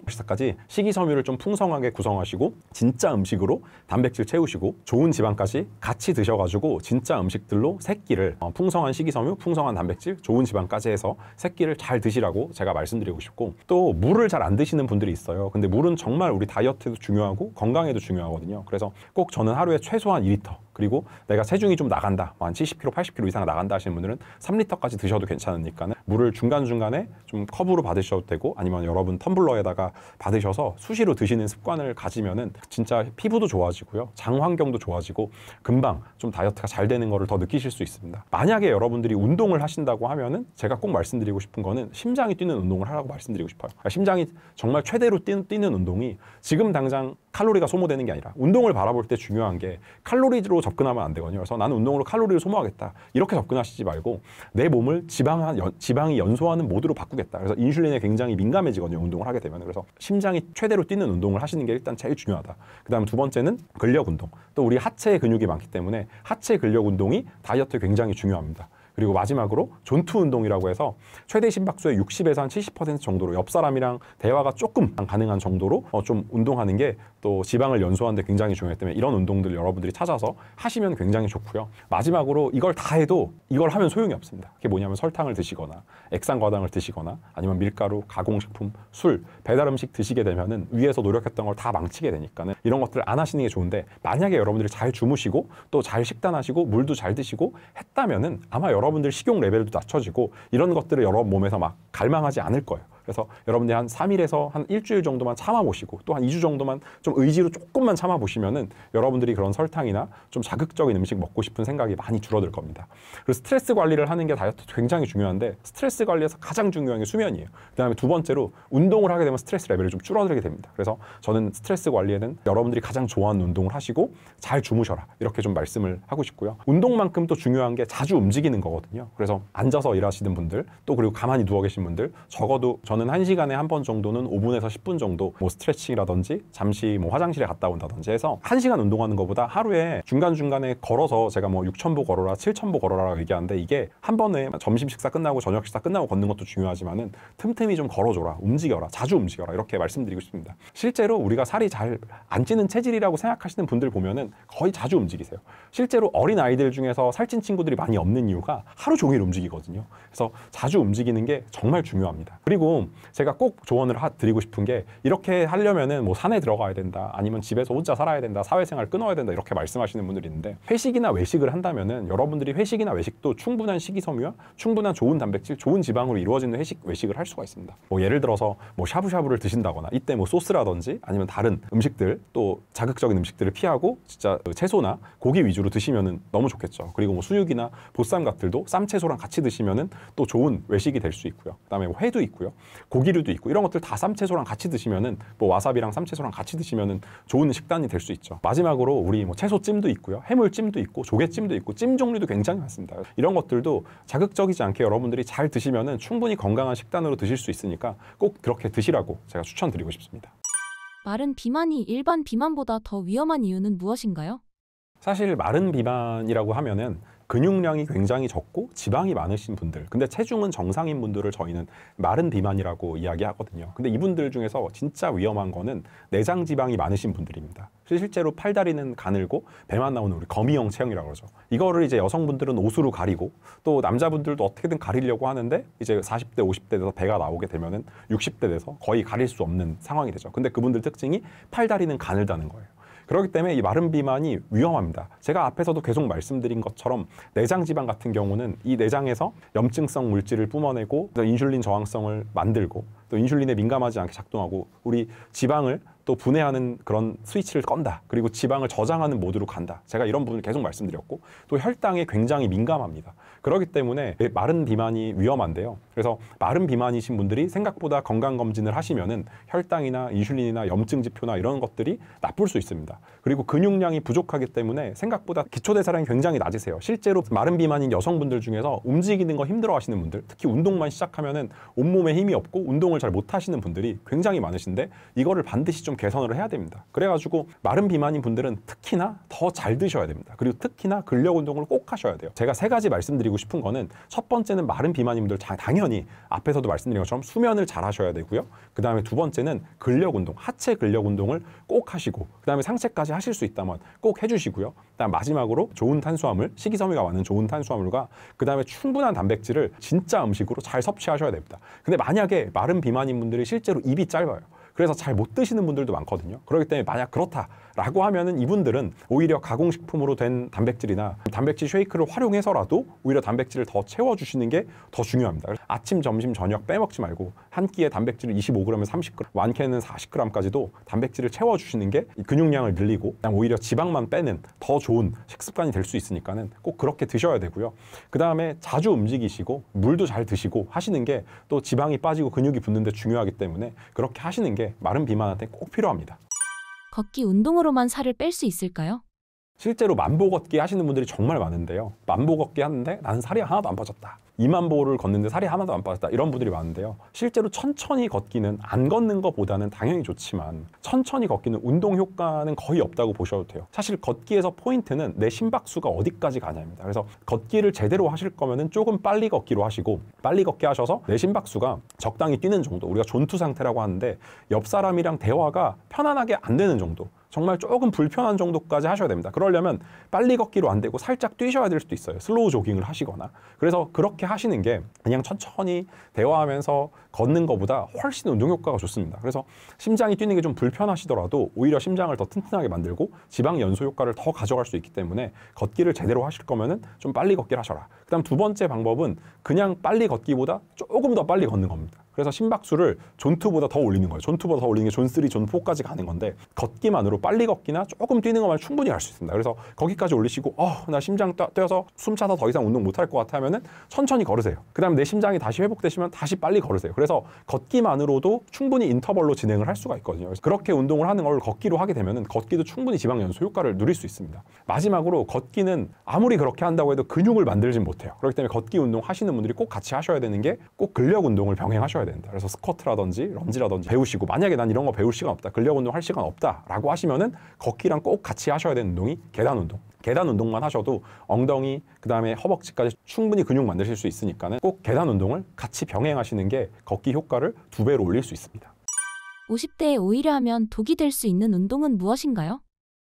식사까지 식이섬유를 좀 풍성하게 구성하시고, 진짜 음식으로 단백질 채우시고 좋은 지방까지 같이 드셔가지고 진짜 음식들로 세 끼를 풍성한 식이섬유, 풍성한 단백질, 좋은 지방까지 해서 세 끼를 잘 드시라고 제가 말씀드리고 싶고, 또 물을 잘 안 드시는 분들이 있어요. 근데 물은 정말 우리 다이어트에도 중요하고 건강에도 중요하거든요. 그래서 꼭 저는 하루에 최소한 2리터, 그리고 내가 체중이 좀 나간다, 한 70kg, 80kg 이상 나간다 하시는 분들은 3리터까지 드셔도 괜찮으니까 물을 중간중간에 좀 컵으로 받으셔도 되고, 아니면 여러분 텀블러에다가 받으셔서 수시로 드시는 습관을 가지면은 진짜 피부도 좋아지고요, 장 환경도 좋아지고 금방 좀 다이어트가 잘 되는 거를 더 느끼실 수 있습니다. 만약에 여러분들이 운동을 하신다고 하면은 제가 꼭 말씀드리고 싶은 거는 심장이 뛰는 운동을 하라고 말씀드리고 싶어요. 심장이 정말 최대로 뛰는 운동이 지금 당장 칼로리가 소모되는 게 아니라, 운동을 바라볼 때 중요한 게 칼로리로 접근하면 안 되거든요. 그래서 나는 운동으로 칼로리를 소모하겠다, 이렇게 접근하시지 말고 내 몸을 지방이 연소하는 모드로 바꾸겠다. 그래서 인슐린에 굉장히 민감해지거든요, 운동을 하게 되면. 그래서 심장이 최대로 뛰는 운동을 하시는 게 일단 제일 중요하다. 그 다음 두 번째는 근력 운동. 또 우리 하체에 근육이 많기 때문에 하체 근력 운동이 다이어트에 굉장히 중요합니다. 그리고 마지막으로 존투 운동이라고 해서 최대 심박수의 60에서 한 70% 정도로 옆 사람이랑 대화가 조금 가능한 정도로 좀 운동하는 게 또 지방을 연소하는 데 굉장히 중요하기 때문에 이런 운동들 여러분들이 찾아서 하시면 굉장히 좋고요. 마지막으로 이걸 다 해도 이걸 하면 소용이 없습니다. 그게 뭐냐면 설탕을 드시거나 액상과당을 드시거나 아니면 밀가루, 가공식품, 술, 배달 음식 드시게 되면은 위에서 노력했던 걸 다 망치게 되니까는 이런 것들을 안 하시는 게 좋은데, 만약에 여러분들이 잘 주무시고 또 잘 식단하시고 물도 잘 드시고 했다면은 아마 여러분들 식욕 레벨도 낮춰지고 이런 것들을 여러분 몸에서 막 갈망하지 않을 거예요. 그래서 여러분들이 한 3일에서 한 일주일 정도만 참아보시고 또 한 2주 정도만 좀 의지로 조금만 참아보시면은 여러분들이 그런 설탕이나 좀 자극적인 음식 먹고 싶은 생각이 많이 줄어들 겁니다. 그리고 스트레스 관리를 하는 게 다이어트 굉장히 중요한데, 스트레스 관리에서 가장 중요한 게 수면이에요. 그 다음에 두 번째로 운동을 하게 되면 스트레스 레벨이 좀 줄어들게 됩니다. 그래서 저는 스트레스 관리에는 여러분들이 가장 좋아하는 운동을 하시고 잘 주무셔라, 이렇게 좀 말씀을 하고 싶고요. 운동만큼 또 중요한 게 자주 움직이는 거거든요. 그래서 앉아서 일하시는 분들, 또 그리고 가만히 누워 계신 분들, 적어도 저는 1시간에 한 번 정도는 5분에서 10분 정도 뭐 스트레칭이라든지 잠시 뭐 화장실에 갔다 온다든지 해서 1시간 운동하는 것보다 하루에 중간중간에 걸어서, 제가 뭐 6,000보 걸어라, 7,000보 걸어라 얘기하는데, 이게 한 번에 점심 식사 끝나고 저녁 식사 끝나고 걷는 것도 중요하지만은 틈틈이 좀 걸어줘라, 움직여라, 자주 움직여라, 이렇게 말씀드리고 싶습니다. 실제로 우리가 살이 잘 안 찌는 체질이라고 생각하시는 분들 보면은 거의 자주 움직이세요. 실제로 어린 아이들 중에서 살찐 친구들이 많이 없는 이유가 하루 종일 움직이거든요. 그래서 자주 움직이는 게 정말 중요합니다. 그리고 제가 꼭 조언을 드리고 싶은 게, 이렇게 하려면은 뭐 산에 들어가야 된다, 아니면 집에서 혼자 살아야 된다, 사회생활 끊어야 된다, 이렇게 말씀하시는 분들이 있는데, 회식이나 외식을 한다면은 여러분들이 회식이나 외식도 충분한 식이섬유와 충분한 좋은 단백질, 좋은 지방으로 이루어지는 외식을 할 수가 있습니다. 뭐 예를 들어서 뭐 샤브샤브를 드신다거나, 이때 뭐 소스라든지 아니면 다른 음식들, 또 자극적인 음식들을 피하고 진짜 채소나 고기 위주로 드시면은 너무 좋겠죠. 그리고 뭐 수육이나 보쌈 같들도 쌈채소랑 같이 드시면은 또 좋은 외식이 될 수 있고요. 그다음에 뭐 회도 있고요, 고기류도 있고, 이런 것들 다 쌈채소랑 같이 드시면은, 뭐 와사비랑 쌈채소랑 같이 드시면은 좋은 식단이 될 수 있죠. 마지막으로 우리 뭐 채소찜도 있고요, 해물찜도 있고, 조개찜도 있고, 찜 종류도 굉장히 많습니다. 이런 것들도 자극적이지 않게 여러분들이 잘 드시면은 충분히 건강한 식단으로 드실 수 있으니까 꼭 그렇게 드시라고 제가 추천드리고 싶습니다. 마른 비만이 일반 비만보다 더 위험한 이유는 무엇인가요? 사실 마른 비만이라고 하면은 근육량이 굉장히 적고 지방이 많으신 분들, 근데 체중은 정상인 분들을 저희는 마른 비만이라고 이야기하거든요. 근데 이분들 중에서 진짜 위험한 거는 내장 지방이 많으신 분들입니다. 실제로 팔다리는 가늘고 배만 나오는 우리 거미형 체형이라고 그러죠. 이거를 이제 여성분들은 옷으로 가리고 또 남자분들도 어떻게든 가리려고 하는데 이제 40대, 50대 돼서 배가 나오게 되면은 60대 돼서 거의 가릴 수 없는 상황이 되죠. 근데 그분들 특징이 팔다리는 가늘다는 거예요. 그렇기 때문에 이 마른 비만이 위험합니다. 제가 앞에서도 계속 말씀드린 것처럼 내장 지방 같은 경우는 이 내장에서 염증성 물질을 뿜어내고 또 인슐린 저항성을 만들고 또 인슐린에 민감하지 않게 작동하고 우리 지방을 또 분해하는 그런 스위치를 건다. 그리고 지방을 저장하는 모드로 간다. 제가 이런 부분을 계속 말씀드렸고 또 혈당에 굉장히 민감합니다. 그렇기 때문에 마른 비만이 위험한데요. 그래서 마른 비만이신 분들이 생각보다 건강검진을 하시면은 혈당이나 인슐린이나 염증 지표나 이런 것들이 나쁠 수 있습니다. 그리고 근육량이 부족하기 때문에 생각보다 기초대사량이 굉장히 낮으세요. 실제로 마른 비만인 여성분들 중에서 움직이는 거 힘들어 하시는 분들, 특히 운동만 시작하면은 온몸에 힘이 없고 운동을 잘 못 하시는 분들이 굉장히 많으신데 이거를 반드시 좀 개선을 해야 됩니다. 그래가지고 마른 비만인 분들은 특히나 더 잘 드셔야 됩니다. 그리고 특히나 근력 운동을 꼭 하셔야 돼요. 제가 3가지 말씀드리고 싶은 거는 첫 번째는 마른 비만인 분들 당연히 앞에서도 말씀드린 것처럼 수면을 잘 하셔야 되고요. 그 다음에 두 번째는 근력 운동, 하체 근력 운동을 꼭 하시고 그 다음에 상체까지 하실 수 있다면 꼭 해주시고요. 그다음 마지막으로 좋은 탄수화물, 식이섬유가 많은 좋은 탄수화물과 그 다음에 충분한 단백질을 진짜 음식으로 잘 섭취하셔야 됩니다. 근데 만약에 마른 비만인 분들이 실제로 입이 짧아요. 그래서 잘 못 드시는 분들도 많거든요. 그렇기 때문에 만약 그렇다라고 하면은 이분들은 오히려 가공식품으로 된 단백질이나 단백질 쉐이크를 활용해서라도 오히려 단백질을 더 채워주시는 게 더 중요합니다. 아침, 점심, 저녁 빼먹지 말고 한 끼에 단백질을 25g에 30g, 많게는 40g까지도 단백질을 채워주시는 게 근육량을 늘리고 그냥 오히려 지방만 빼는 더 좋은 식습관이 될 수 있으니까는 꼭 그렇게 드셔야 되고요. 그 다음에 자주 움직이시고 물도 잘 드시고 하시는 게 또 지방이 빠지고 근육이 붙는 데 중요하기 때문에 그렇게 하시는 게 마른 비만한테 꼭 필요합니다. 걷기 운동으로만 살을 뺄 수 있을까요? 실제로 만보 걷기 하시는 분들이 정말 많은데요. 만보 걷기 하는데 나는 살이 하나도 안 빠졌다. 2만 보를 걷는데 살이 하나도 안 빠졌다. 이런 분들이 많은데요. 실제로 천천히 걷기는 안 걷는 것보다는 당연히 좋지만 천천히 걷기는 운동 효과는 거의 없다고 보셔도 돼요. 사실 걷기에서 포인트는 내 심박수가 어디까지 가냐입니다. 그래서 걷기를 제대로 하실 거면은 조금 빨리 걷기로 하시고 빨리 걷기 하셔서 내 심박수가 적당히 뛰는 정도, 우리가 존투 상태라고 하는데 옆 사람이랑 대화가 편안하게 안 되는 정도, 정말 조금 불편한 정도까지 하셔야 됩니다. 그러려면 빨리 걷기로 안 되고 살짝 뛰셔야 될 수도 있어요. 슬로우 조깅을 하시거나. 그래서 그렇게 하시는 게 그냥 천천히 대화하면서 걷는 것보다 훨씬 운동 효과가 좋습니다. 그래서 심장이 뛰는 게 좀 불편하시더라도 오히려 심장을 더 튼튼하게 만들고 지방 연소 효과를 더 가져갈 수 있기 때문에 걷기를 제대로 하실 거면은 좀 빨리 걷기를 하셔라. 그다음 두 번째 방법은 그냥 빨리 걷기보다 조금 더 빨리 걷는 겁니다. 그래서 심박수를 존2보다 더 올리는 거예요. 존2보다 더 올리는 게 존3, 존4까지 가는 건데 걷기만으로 빨리 걷기나 조금 뛰는 것만 충분히 할 수 있습니다. 그래서 거기까지 올리시고 나 심장 뛰어서 숨 차서 더 이상 운동 못할 것 같아 하면은 천천히 걸으세요. 그 다음에 내 심장이 다시 회복되시면 다시 빨리 걸으세요. 그래서 걷기만으로도 충분히 인터벌로 진행을 할 수가 있거든요. 그래서 그렇게 운동을 하는 걸 걷기로 하게 되면은 걷기도 충분히 지방 연소 효과를 누릴 수 있습니다. 마지막으로 걷기는 아무리 그렇게 한다고 해도 근육을 만들진 못해요. 그렇기 때문에 걷기 운동 하시는 분들이 꼭 같이 하셔야 되는 게 꼭 근력 운동을 병행하셔야 된다. 그래서 스쿼트라든지 런지라든지 배우시고, 만약에 난 이런 거 배울 시간 없다, 근력 운동 할 시간 없다라고 하시면은 걷기랑 꼭 같이 하셔야 되는 운동이 계단 운동. 계단 운동만 하셔도 엉덩이, 그 다음에 허벅지까지 충분히 근육 만드실 수 있으니까는 꼭 계단 운동을 같이 병행하시는 게 걷기 효과를 2배로 올릴 수 있습니다. 50대에 오히려 하면 독이 될 수 있는 운동은 무엇인가요?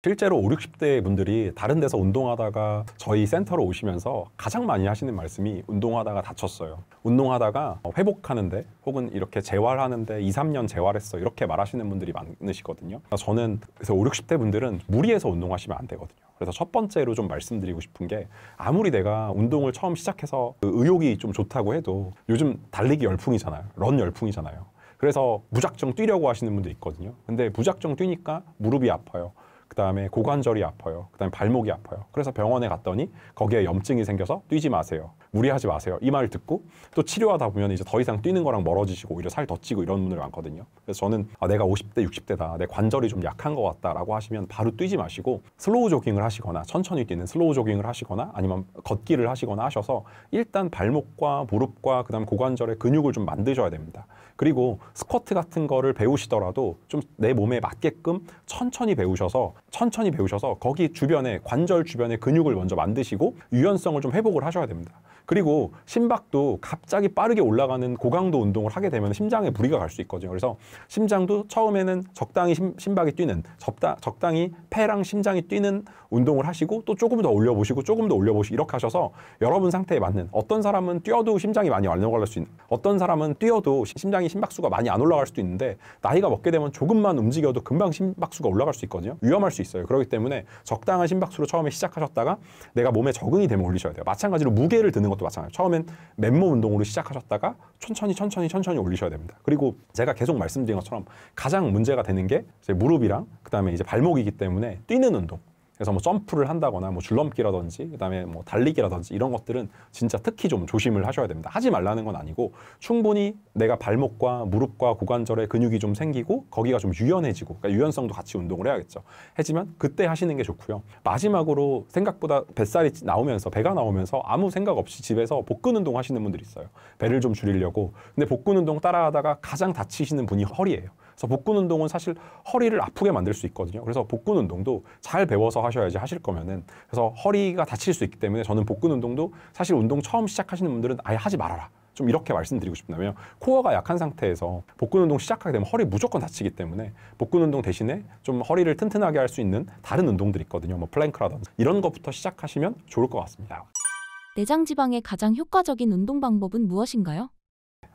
실제로 5, 60대 분들이 다른 데서 운동하다가 저희 센터로 오시면서 가장 많이 하시는 말씀이 운동하다가 다쳤어요. 운동하다가 회복하는데 혹은 이렇게 재활하는데 2, 3년 재활했어, 이렇게 말하시는 분들이 많으시거든요. 저는 그래서 5, 60대 분들은 무리해서 운동하시면 안 되거든요. 그래서 첫 번째로 좀 말씀드리고 싶은 게, 아무리 내가 운동을 처음 시작해서 의욕이 좀 좋다고 해도 요즘 달리기 열풍이잖아요. 런 열풍이잖아요. 그래서 무작정 뛰려고 하시는 분도 있거든요. 근데 무작정 뛰니까 무릎이 아파요. 그 다음에 고관절이 아파요. 그 다음에 발목이 아파요. 그래서 병원에 갔더니 거기에 염증이 생겨서 뛰지 마세요. 무리하지 마세요. 이 말 듣고 또 치료하다 보면 이제 더 이상 뛰는 거랑 멀어지시고 오히려 살 더 찌고 이런 분들 많거든요. 그래서 저는 내가 50대, 60대다. 내 관절이 좀 약한 것 같다라고 하시면 바로 뛰지 마시고 슬로우 조깅을 하시거나 천천히 뛰는 슬로우 조깅을 하시거나 아니면 걷기를 하시거나 하셔서 일단 발목과 무릎과 그다음 고관절의 근육을 좀 만드셔야 됩니다. 그리고 스쿼트 같은 거를 배우시더라도 좀 내 몸에 맞게끔 천천히 배우셔서 거기 주변에 관절 주변의 근육을 먼저 만드시고 유연성을 좀 회복을 하셔야 됩니다. 그리고 심박도 갑자기 빠르게 올라가는 고강도 운동을 하게 되면 심장에 무리가 갈 수 있거든요. 그래서 심장도 처음에는 적당히 심박이 뛰는 적당히 폐랑 심장이 뛰는 운동을 하시고 또 조금 더 올려보시고 조금 더 올려보시고 이렇게 하셔서 여러분 상태에 맞는 어떤 사람은 뛰어도 심장이 많이 안 올라갈 수 있는 어떤 사람은 뛰어도 심장이 심박수가 많이 안 올라갈 수도 있는데 나이가 먹게 되면 조금만 움직여도 금방 심박수가 올라갈 수 있거든요. 위험할 수 있어요. 그렇기 때문에 적당한 심박수로 처음에 시작하셨다가 내가 몸에 적응이 되면 올리셔야 돼요. 마찬가지로 무게를 드는 것도 마찬가지예요. 처음엔 맨몸 운동으로 시작하셨다가 천천히 올리셔야 됩니다. 그리고 제가 계속 말씀드린 것처럼 가장 문제가 되는 게 이제 무릎이랑 그다음에 이제 발목이기 때문에 뛰는 운동. 그래서 뭐 점프를 한다거나 뭐 줄넘기라든지 그다음에 뭐 달리기라든지 이런 것들은 진짜 특히 좀 조심을 하셔야 됩니다. 하지 말라는 건 아니고 충분히 내가 발목과 무릎과 고관절에 근육이 좀 생기고 거기가 좀 유연해지고 그러니까 유연성도 같이 운동을 해야겠죠. 하지만 그때 하시는 게 좋고요. 마지막으로 생각보다 뱃살이 나오면서 배가 나오면서 아무 생각 없이 집에서 복근 운동 하시는 분들이 있어요. 배를 좀 줄이려고. 근데 복근 운동 따라하다가 가장 다치시는 분이 허리예요. 그래서 복근 운동은 사실 허리를 아프게 만들 수 있거든요. 그래서 복근 운동도 잘 배워서 하셔야지 하실 거면은 그래서 허리가 다칠 수 있기 때문에 저는 복근 운동도 사실 운동 처음 시작하시는 분들은 아예 하지 말아라. 좀 이렇게 말씀드리고 싶습니다. 왜냐면 코어가 약한 상태에서 복근 운동 시작하게 되면 허리 무조건 다치기 때문에 복근 운동 대신에 좀 허리를 튼튼하게 할 수 있는 다른 운동들이 있거든요. 뭐 플랭크라든지 이런 것부터 시작하시면 좋을 것 같습니다. 내장 지방에 가장 효과적인 운동 방법은 무엇인가요?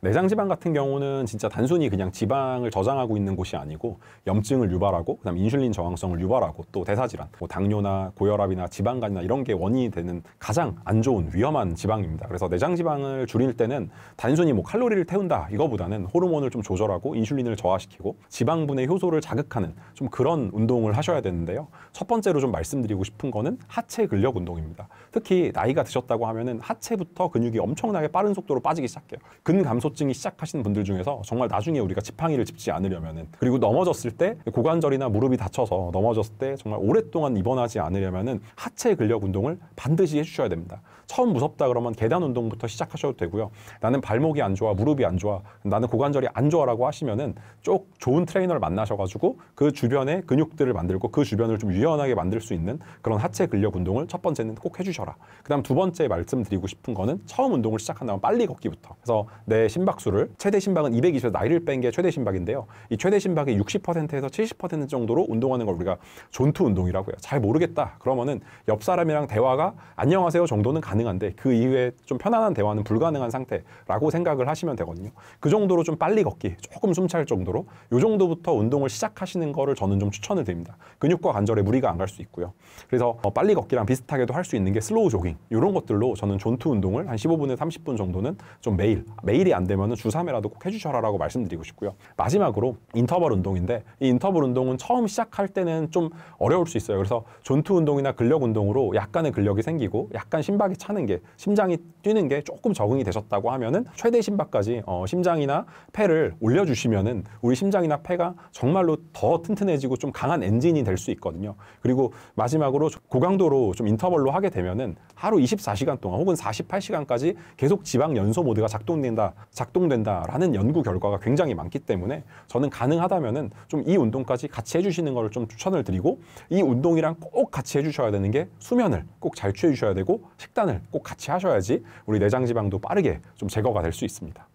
내장 지방 같은 경우는 진짜 단순히 그냥 지방을 저장하고 있는 곳이 아니고 염증을 유발하고 그다음 인슐린 저항성을 유발하고 또 대사질환, 뭐 당뇨나 고혈압이나 지방간이나 이런 게 원인이 되는 가장 안 좋은 위험한 지방입니다. 그래서 내장 지방을 줄일 때는 단순히 뭐 칼로리를 태운다 이거보다는 호르몬을 좀 조절하고 인슐린을 저하시키고 지방분해 효소를 자극하는 좀 그런 운동을 하셔야 되는데요. 첫 번째로 좀 말씀드리고 싶은 거는 하체 근력 운동입니다. 특히 나이가 드셨다고 하면은 하체부터 근육이 엄청나게 빠른 속도로 빠지기 시작해요. 근감소증이 시작하시는 분들 중에서 정말 나중에 우리가 지팡이를 짚지 않으려면은 그리고 넘어졌을 때 고관절이나 무릎이 다쳐서 넘어졌을 때 정말 오랫동안 입원하지 않으려면은 하체 근력 운동을 반드시 해주셔야 됩니다. 처음 무섭다 그러면 계단 운동부터 시작하셔도 되고요. 나는 발목이 안 좋아, 무릎이 안 좋아, 나는 고관절이 안 좋아라고 하시면은 쭉 좋은 트레이너를 만나셔가지고 그 주변에 근육들을 만들고 그 주변을 좀 유연하게 만들 수 있는 그런 하체 근력 운동을 첫 번째는 꼭 해주셔라. 그다음 두 번째 말씀드리고 싶은 거는 처음 운동을 시작한다면 빨리 걷기부터. 그래서 내 심박수를 최대 심박은 220에서 나이를 뺀 게 최대 심박인데요. 이 최대 심박의 60%에서 70% 정도로 운동하는 걸 우리가 존투 운동이라고 해요. 잘 모르겠다 그러면은 옆 사람이랑 대화가 안녕하세요 정도는 가능한데 그 이후에 좀 편안한 대화는 불가능한 상태라고 생각을 하시면 되거든요. 그 정도로 좀 빨리 걷기, 조금 숨찰 정도로 이 정도부터 운동을 시작하시는 거를 저는 좀 추천을 드립니다. 근육과 관절에 무리가 안 갈 수 있고요. 그래서 빨리 걷기랑 비슷하게도 할 수 있는 게 슬로우 조깅 이런 것들로 저는 존투 운동을 한 15분에서 30분 정도는 좀 매일이 안 되면은 주 3회라도 꼭 해주셔라라고 말씀드리고 싶고요. 마지막으로 인터벌 운동인데 이 인터벌 운동은 처음 시작할 때는 좀 어려울 수 있어요. 그래서 존투 운동이나 근력 운동으로 약간의 근력이 생기고 약간 심박이 차는 게 심장이 뛰는 게 조금 적응이 되셨다고 하면은 최대 심박까지 심장이나 폐를 올려주시면은 우리 심장이나 폐가 정말로 더 튼튼해지고 좀 강한 엔진이 될 수 있거든요. 그리고 마지막으로 고강도로 좀 인터벌로 하게 되면은 하루 24시간 동안 혹은 48시간까지 계속 지방 연소 모드가 작동된다라는 연구 결과가 굉장히 많기 때문에 저는 가능하다면은 좀 이 운동까지 같이 해주시는 걸 좀 추천을 드리고 이 운동이랑 꼭 같이 해주셔야 되는 게 수면을 꼭 잘 취해 주셔야 되고 식단을 꼭 같이 하셔야지 우리 내장 지방도 빠르게 좀 제거가 될 수 있습니다.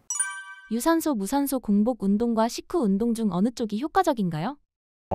유산소, 무산소 공복 운동과 식후 운동 중 어느 쪽이 효과적인가요?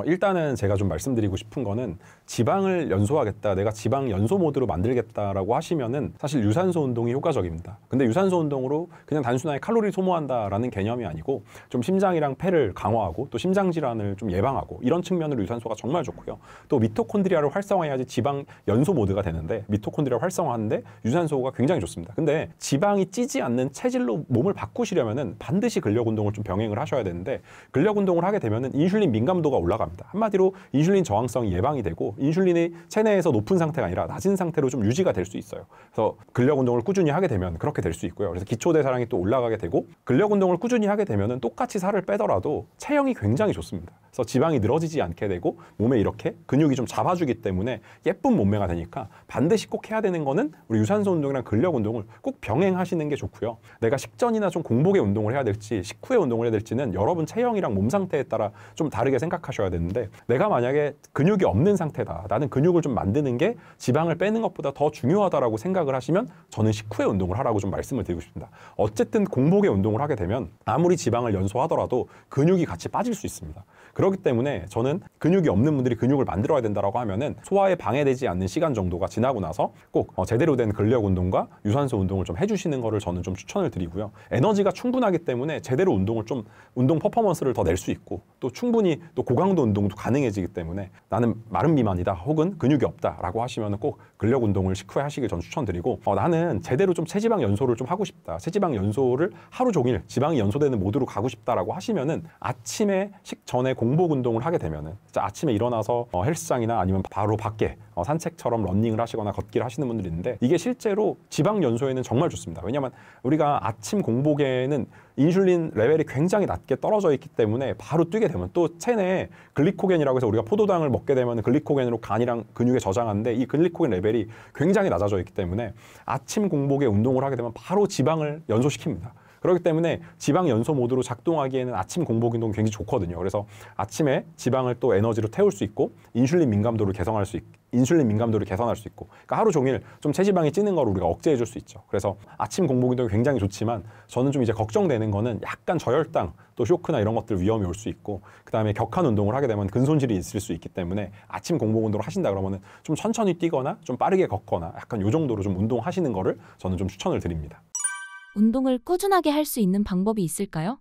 일단은 제가 좀 말씀드리고 싶은 거는 지방을 연소하겠다, 내가 지방 연소 모드로 만들겠다라고 하시면은 사실 유산소 운동이 효과적입니다. 근데 유산소 운동으로 그냥 단순하게 칼로리 소모한다라는 개념이 아니고 좀 심장이랑 폐를 강화하고 또 심장 질환을 좀 예방하고 이런 측면으로 유산소가 정말 좋고요. 또 미토콘드리아를 활성화해야지 지방 연소 모드가 되는데 미토콘드리아를 활성화하는데 유산소가 굉장히 좋습니다. 근데 지방이 찌지 않는 체질로 몸을 바꾸시려면은 반드시 근력 운동을 좀 병행을 하셔야 되는데 근력 운동을 하게 되면은 인슐린 민감도가 올라갑니다. 올라갑니다. 한마디로 인슐린 저항성이 예방이 되고 인슐린이 체내에서 높은 상태가 아니라 낮은 상태로 좀 유지가 될 수 있어요. 그래서 근력 운동을 꾸준히 하게 되면 그렇게 될 수 있고요. 그래서 기초 대사량이 또 올라가게 되고 근력 운동을 꾸준히 하게 되면은 똑같이 살을 빼더라도 체형이 굉장히 좋습니다. 그래서 지방이 늘어지지 않게 되고 몸에 이렇게 근육이 좀 잡아주기 때문에 예쁜 몸매가 되니까 반드시 꼭 해야 되는 거는 우리 유산소 운동이랑 근력 운동을 꼭 병행하시는 게 좋고요. 내가 식전이나 좀 공복에 운동을 해야 될지 식후에 운동을 해야 될지는 여러분 체형이랑 몸 상태에 따라 좀 다르게 생각하셔야 되는데 내가 만약에 근육이 없는 상태다. 나는 근육을 좀 만드는 게 지방을 빼는 것보다 더 중요하다라고 생각을 하시면 저는 식후에 운동을 하라고 좀 말씀을 드리고 싶습니다. 어쨌든 공복에 운동을 하게 되면 아무리 지방을 연소하더라도 근육이 같이 빠질 수 있습니다. 그렇기 때문에 저는 근육이 없는 분들이 근육을 만들어야 된다라고 하면은 소화에 방해되지 않는 시간 정도가 지나고 나서 꼭 제대로 된 근력 운동과 유산소 운동을 좀 해주시는 거를 저는 좀 추천을 드리고요. 에너지가 충분하기 때문에 제대로 운동을 좀 운동 퍼포먼스를 더 낼 수 있고 또 충분히 또 고강도 운동도 가능해지기 때문에 나는 마른 비만이다 혹은 근육이 없다라고 하시면 꼭 근력 운동을 식후에 하시길 전 추천드리고 나는 제대로 좀 체지방 연소를 좀 하고 싶다. 체지방 연소를 하루 종일 지방이 연소되는 모드로 가고 싶다라고 하시면은 아침에 식전에 공복 운동을 하게 되면은 아침에 일어나서 헬스장이나 아니면 바로 밖에 산책처럼 러닝을 하시거나 걷기를 하시는 분들이 있는데 이게 실제로 지방 연소에는 정말 좋습니다. 왜냐하면 우리가 아침 공복에는 인슐린 레벨이 굉장히 낮게 떨어져 있기 때문에 바로 뛰게 되면 또 체내에 글리코겐이라고 해서 우리가 포도당을 먹게 되면 글리코겐으로 간이랑 근육에 저장하는데 이 글리코겐 레벨이 굉장히 낮아져 있기 때문에 아침 공복에 운동을 하게 되면 바로 지방을 연소시킵니다. 그렇기 때문에 지방 연소 모드로 작동하기에는 아침 공복 운동이 굉장히 좋거든요. 그래서 아침에 지방을 또 에너지로 태울 수 있고 인슐린 민감도를 개선할 수 있고 그러니까 하루 종일 좀 체지방이 찌는 걸 우리가 억제해 줄 수 있죠. 그래서 아침 공복 운동이 굉장히 좋지만 저는 좀 이제 걱정되는 거는 약간 저혈당 또 쇼크나 이런 것들 위험이 올 수 있고 그다음에 격한 운동을 하게 되면 근손실이 있을 수 있기 때문에 아침 공복 운동을 하신다 그러면은 좀 천천히 뛰거나 좀 빠르게 걷거나 약간 요 정도로 좀 운동하시는 거를 저는 좀 추천을 드립니다. 운동을 꾸준하게 할 수 있는 방법이 있을까요?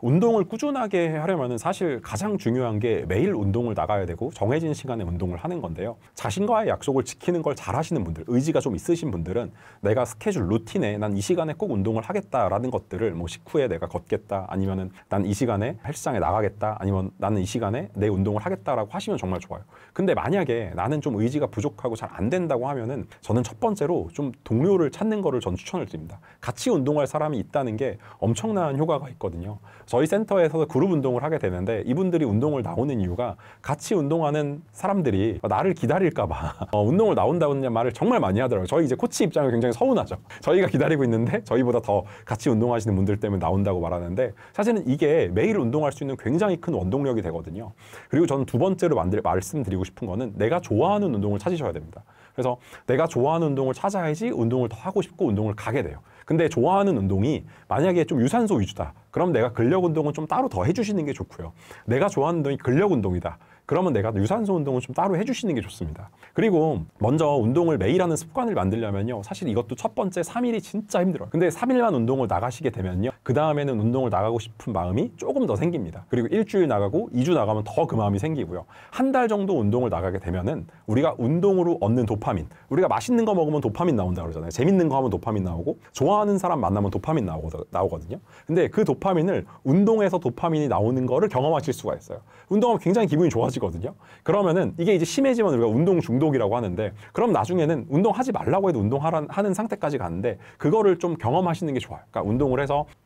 운동을 꾸준하게 하려면 사실 가장 중요한 게 매일 운동을 나가야 되고 정해진 시간에 운동을 하는 건데요. 자신과의 약속을 지키는 걸 잘 하시는 분들, 의지가 좀 있으신 분들은 내가 스케줄 루틴에 난 이 시간에 꼭 운동을 하겠다라는 것들을 뭐 식후에 내가 걷겠다 아니면은 난 이 시간에 헬스장에 나가겠다 아니면 나는 이 시간에 내 운동을 하겠다라고 하시면 정말 좋아요. 근데 만약에 나는 좀 의지가 부족하고 잘 안 된다고 하면은 저는 첫 번째로 좀 동료를 찾는 거를 전 추천을 드립니다. 같이 운동할 사람이 있다는 게 엄청난 효과가 있거든요. 저희 센터에서 그룹 운동을 하게 되는데 이분들이 운동을 나오는 이유가 같이 운동하는 사람들이 나를 기다릴까 봐 운동을 나온다는 말을 정말 많이 하더라고요. 저희 이제 코치 입장은 굉장히 서운하죠. 저희가 기다리고 있는데 저희보다 더 같이 운동하시는 분들 때문에 나온다고 말하는데 사실은 이게 매일 운동할 수 있는 굉장히 큰 원동력이 되거든요. 그리고 저는 두 번째로 말씀드리고 싶은 거는 내가 좋아하는 운동을 찾으셔야 됩니다. 그래서 내가 좋아하는 운동을 찾아야지 운동을 더 하고 싶고 운동을 가게 돼요. 근데 좋아하는 운동이 만약에 좀 유산소 위주다. 그럼 내가 근력 운동은 좀 따로 더 해주시는 게 좋고요. 내가 좋아하는 운동이 근력 운동이다. 그러면 내가 유산소 운동을 좀 따로 해주시는 게 좋습니다. 그리고 먼저 운동을 매일 하는 습관을 만들려면요. 사실 이것도 첫 번째 3일이 진짜 힘들어요. 근데 3일만 운동을 나가시게 되면요. 그 다음에는 운동을 나가고 싶은 마음이 조금 더 생깁니다. 그리고 일주일 나가고 2주 나가면 더 그 마음이 생기고요. 한 달 정도 운동을 나가게 되면은 우리가 운동으로 얻는 도파민, 우리가 맛있는 거 먹으면 도파민 나온다 그러잖아요. 재밌는 거 하면 도파민 나오고 좋아하는 사람 만나면 도파민 나오거든요. 근데 그 도파민을 운동에서 도파민이 나오는 거를 경험하실 수가 있어요. 운동하면 굉장히 기분이 좋아지거든요. 그러면은 이게 이제 심해지면 우리가 운동 중독이라고 하는데 그럼 나중에는 운동하지 말라고 해도 운동하는 상태까지 가는데 그거를 좀 경험하시는 게 좋아요. 그러니까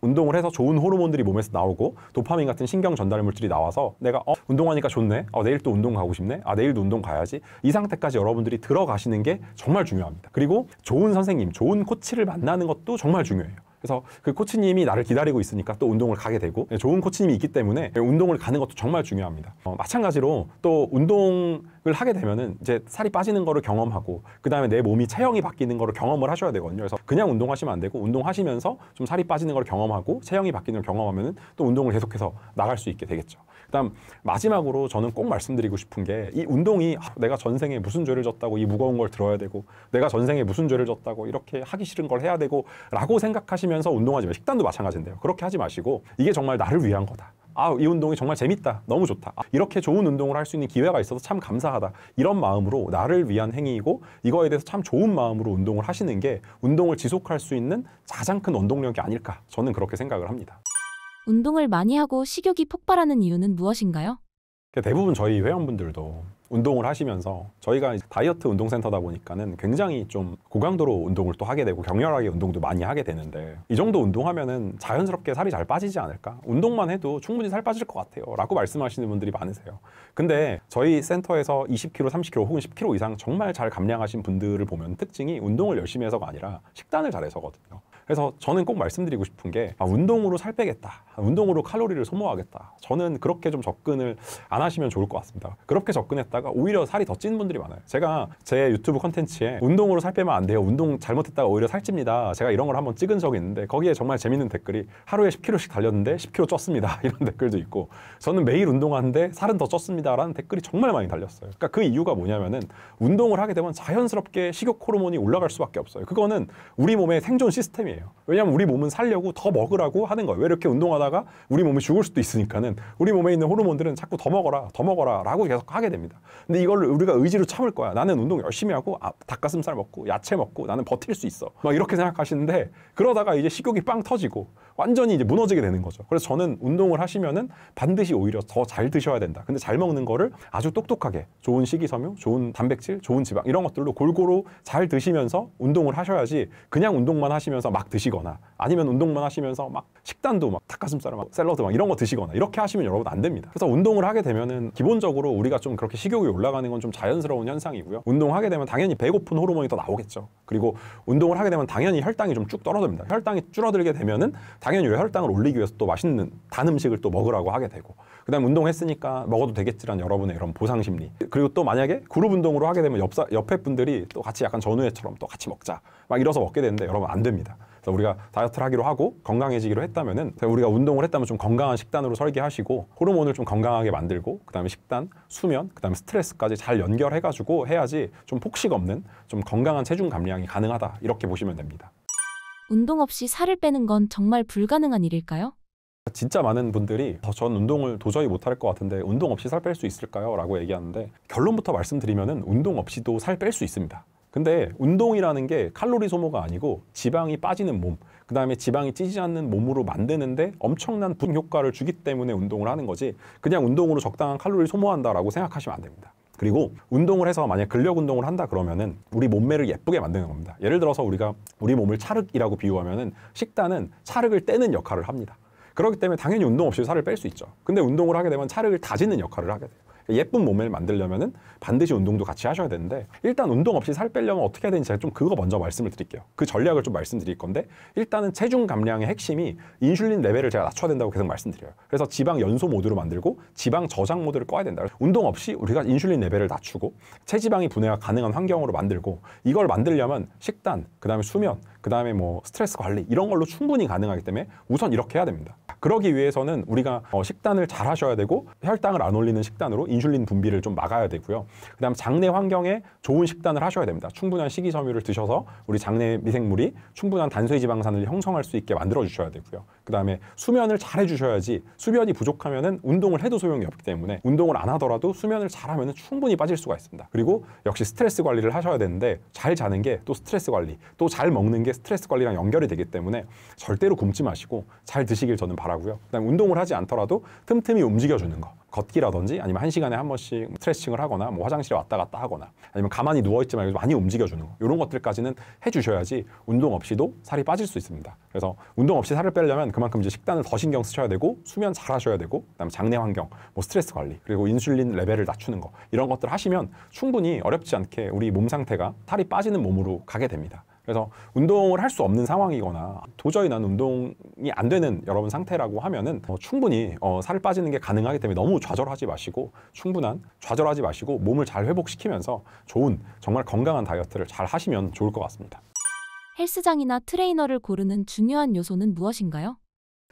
운동을 해서 좋은 호르몬들이 몸에서 나오고 도파민 같은 신경 전달 물질이 나와서 내가 운동하니까 좋네. 내일 또 운동 가고 싶네. 내일도 운동 가야지. 이 상태까지 여러분들이 들어가시는 게 정말 중요합니다. 그리고 좋은 선생님, 좋은 코치를 만나는 것도 정말 중요해요. 그래서 그 코치님이 나를 기다리고 있으니까 또 운동을 가게 되고 좋은 코치님이 있기 때문에 운동을 가는 것도 정말 중요합니다. 마찬가지로 또 운동을 하게 되면은 이제 살이 빠지는 거를 경험하고 그 다음에 내 몸이 체형이 바뀌는 거를 경험을 하셔야 되거든요. 그래서 그냥 운동하시면 안 되고 운동하시면서 좀 살이 빠지는 걸 경험하고 체형이 바뀌는 걸 경험하면은 또 운동을 계속해서 나갈 수 있게 되겠죠. 그다음 마지막으로 저는 꼭 말씀드리고 싶은 게 이 운동이 내가 전생에 무슨 죄를 졌다고 이 무거운 걸 들어야 되고 내가 전생에 무슨 죄를 졌다고 이렇게 하기 싫은 걸 해야 되고 라고 생각하시면서 운동하지 마세요. 식단도 마찬가지인데요. 그렇게 하지 마시고 이게 정말 나를 위한 거다. 이 운동이 정말 재밌다. 너무 좋다. 이렇게 좋은 운동을 할 수 있는 기회가 있어서 참 감사하다. 이런 마음으로 나를 위한 행위이고 이거에 대해서 참 좋은 마음으로 운동을 하시는 게 운동을 지속할 수 있는 가장 큰 원동력이 아닐까. 저는 그렇게 생각을 합니다. 운동을 많이 하고 식욕이 폭발하는 이유는 무엇인가요? 대부분 저희 회원분들도 운동을 하시면서 저희가 다이어트 운동센터다 보니까는 굉장히 좀 고강도로 운동을 또 하게 되고 격렬하게 운동도 많이 하게 되는데 이 정도 운동하면은 자연스럽게 살이 잘 빠지지 않을까? 운동만 해도 충분히 살 빠질 것 같아요 라고 말씀하시는 분들이 많으세요. 근데 저희 센터에서 20kg, 30kg 혹은 10kg 이상 정말 잘 감량하신 분들을 보면 특징이 운동을 열심히 해서가 아니라 식단을 잘해서거든요. 그래서 저는 꼭 말씀드리고 싶은 게 운동으로 살 빼겠다, 운동으로 칼로리를 소모하겠다, 저는 그렇게 좀 접근을 안 하시면 좋을 것 같습니다. 그렇게 접근했다가 오히려 살이 더 찌는 분들이 많아요. 제가 제 유튜브 컨텐츠에 운동으로 살 빼면 안 돼요, 운동 잘못했다가 오히려 살찝니다, 제가 이런 걸 한번 찍은 적이 있는데 거기에 정말 재밌는 댓글이 하루에 10kg씩 달렸는데 10kg 쪘습니다 이런 댓글도 있고, 저는 매일 운동하는데 살은 더 쪘습니다 라는 댓글이 정말 많이 달렸어요. 그러니까 그 이유가 뭐냐면은 운동을 하게 되면 자연스럽게 식욕 호르몬이 올라갈 수밖에 없어요. 그거는 우리 몸의 생존 시스템이에요. 왜냐하면 우리 몸은 살려고 더 먹으라고 하는 거예요. 왜 이렇게 운동하다가 우리 몸이 죽을 수도 있으니까는 우리 몸에 있는 호르몬들은 자꾸 더 먹어라 라고 계속 하게 됩니다. 근데 이걸 우리가 의지로 참을 거야, 나는 운동 열심히 하고 닭가슴살 먹고 야채 먹고 나는 버틸 수 있어, 막 이렇게 생각하시는데 그러다가 이제 식욕이 빵 터지고 완전히 이제 무너지게 되는 거죠. 그래서 저는 운동을 하시면은 반드시 오히려 더 잘 드셔야 된다. 근데 잘 먹는 거를 아주 똑똑하게 좋은 식이섬유, 좋은 단백질, 좋은 지방 이런 것들로 골고루 잘 드시면서 운동을 하셔야지, 그냥 운동만 하시면서 막 드시거나 아니면 운동만 하시면서 막 식단도 막 닭가슴살 막 샐러드 막 이런 거 드시거나 이렇게 하시면 여러분 안 됩니다. 그래서 운동을 하게 되면은 기본적으로 우리가 좀 그렇게 식욕이 올라가는 건 좀 자연스러운 현상이고요. 운동하게 되면 당연히 배고픈 호르몬이 더 나오겠죠. 그리고 운동을 하게 되면 당연히 혈당이 좀 쭉 떨어집니다. 혈당이 줄어들게 되면은 당연히 혈당을 올리기 위해서 또 맛있는 단 음식을 또 먹으라고 하게 되고, 그다음 운동했으니까 먹어도 되겠지란 여러분의 이런 보상 심리, 그리고 또 만약에 그룹 운동으로 하게 되면 옆에 분들이 또 같이 약간 전우회처럼 또 같이 먹자 막 이러서 먹게 되는데 여러분 안 됩니다. 그래서 우리가 다이어트를 하기로 하고 건강해지기로 했다면은, 우리가 운동을 했다면 좀 건강한 식단으로 설계하시고 호르몬을 좀 건강하게 만들고 그다음에 식단, 수면, 그다음에 스트레스까지 잘 연결해가지고 해야지 좀 폭식 없는 좀 건강한 체중 감량이 가능하다, 이렇게 보시면 됩니다. 운동 없이 살을 빼는 건 정말 불가능한 일일까요? 진짜 많은 분들이 전 운동을 도저히 못할 것 같은데 운동 없이 살 뺄 수 있을까요? 라고 얘기하는데, 결론부터 말씀드리면은 운동 없이도 살 뺄 수 있습니다. 근데 운동이라는 게 칼로리 소모가 아니고 지방이 빠지는 몸, 그 다음에 지방이 찌지 않는 몸으로 만드는데 엄청난 부정 효과를 주기 때문에 운동을 하는 거지, 그냥 운동으로 적당한 칼로리 소모한다라고 생각하시면 안 됩니다. 그리고 운동을 해서 만약 근력 운동을 한다 그러면은 우리 몸매를 예쁘게 만드는 겁니다. 예를 들어서 우리가 우리 몸을 찰흙이라고 비유하면은 식단은 찰흙을 떼는 역할을 합니다. 그렇기 때문에 당연히 운동 없이 살을 뺄 수 있죠. 근데 운동을 하게 되면 찰흙을 다지는 역할을 하게 돼요. 예쁜 몸매를 만들려면은 반드시 운동도 같이 하셔야 되는데, 일단 운동 없이 살 빼려면 어떻게 해야 되는지 제가 좀 그거 먼저 말씀을 드릴게요. 그 전략을 좀 말씀드릴 건데, 일단은 체중 감량의 핵심이 인슐린 레벨을 제가 낮춰야 된다고 계속 말씀드려요. 그래서 지방 연소 모드로 만들고 지방 저장 모드를 꺼야 된다. 운동 없이 우리가 인슐린 레벨을 낮추고 체지방이 분해가 가능한 환경으로 만들고, 이걸 만들려면 식단, 그다음에 수면, 그다음에 뭐 스트레스 관리 이런 걸로 충분히 가능하기 때문에 우선 이렇게 해야 됩니다. 그러기 위해서는 우리가 식단을 잘 하셔야 되고, 혈당을 안 올리는 식단으로 인슐린 분비를 좀 막아야 되고요. 그다음 장내 환경에 좋은 식단을 하셔야 됩니다. 충분한 식이섬유를 드셔서 우리 장내 미생물이 충분한 단소의 지방산을 형성할 수 있게 만들어 주셔야 되고요. 그다음에 수면을 잘 해주셔야지, 수면이 부족하면은 운동을 해도 소용이 없기 때문에 운동을 안 하더라도 수면을 잘하면은 충분히 빠질 수가 있습니다. 그리고 역시 스트레스 관리를 하셔야 되는데, 잘 자는 게 또 스트레스 관리, 또 잘 먹는 게 스트레스 관리랑 연결이 되기 때문에 절대로 굶지 마시고 잘 드시길 저는 바라고요. 그다음에 운동을 하지 않더라도 틈틈이 움직여주는 거, 걷기라든지 아니면 1시간에 한 번씩 스트레칭을 하거나 뭐 화장실에 왔다 갔다 하거나 아니면 가만히 누워있지 말고 많이 움직여주는 거, 이런 것들까지는 해주셔야지 운동 없이도 살이 빠질 수 있습니다. 그래서 운동 없이 살을 빼려면 그만큼 이제 식단을 더 신경 쓰셔야 되고, 수면 잘 하셔야 되고, 그다음에 장내 환경, 뭐 스트레스 관리, 그리고 인슐린 레벨을 낮추는 거, 이런 것들 하시면 충분히 어렵지 않게 우리 몸 상태가 살이 빠지는 몸으로 가게 됩니다. 그래서 운동을 할 수 없는 상황이거나 도저히 난 운동이 안 되는 여러분 상태라고 하면은 충분히 살 빠지는 게 가능하기 때문에 너무 좌절하지 마시고, 좌절하지 마시고 몸을 잘 회복시키면서 좋은 정말 건강한 다이어트를 잘 하시면 좋을 것 같습니다. 헬스장이나 트레이너를 고르는 중요한 요소는 무엇인가요?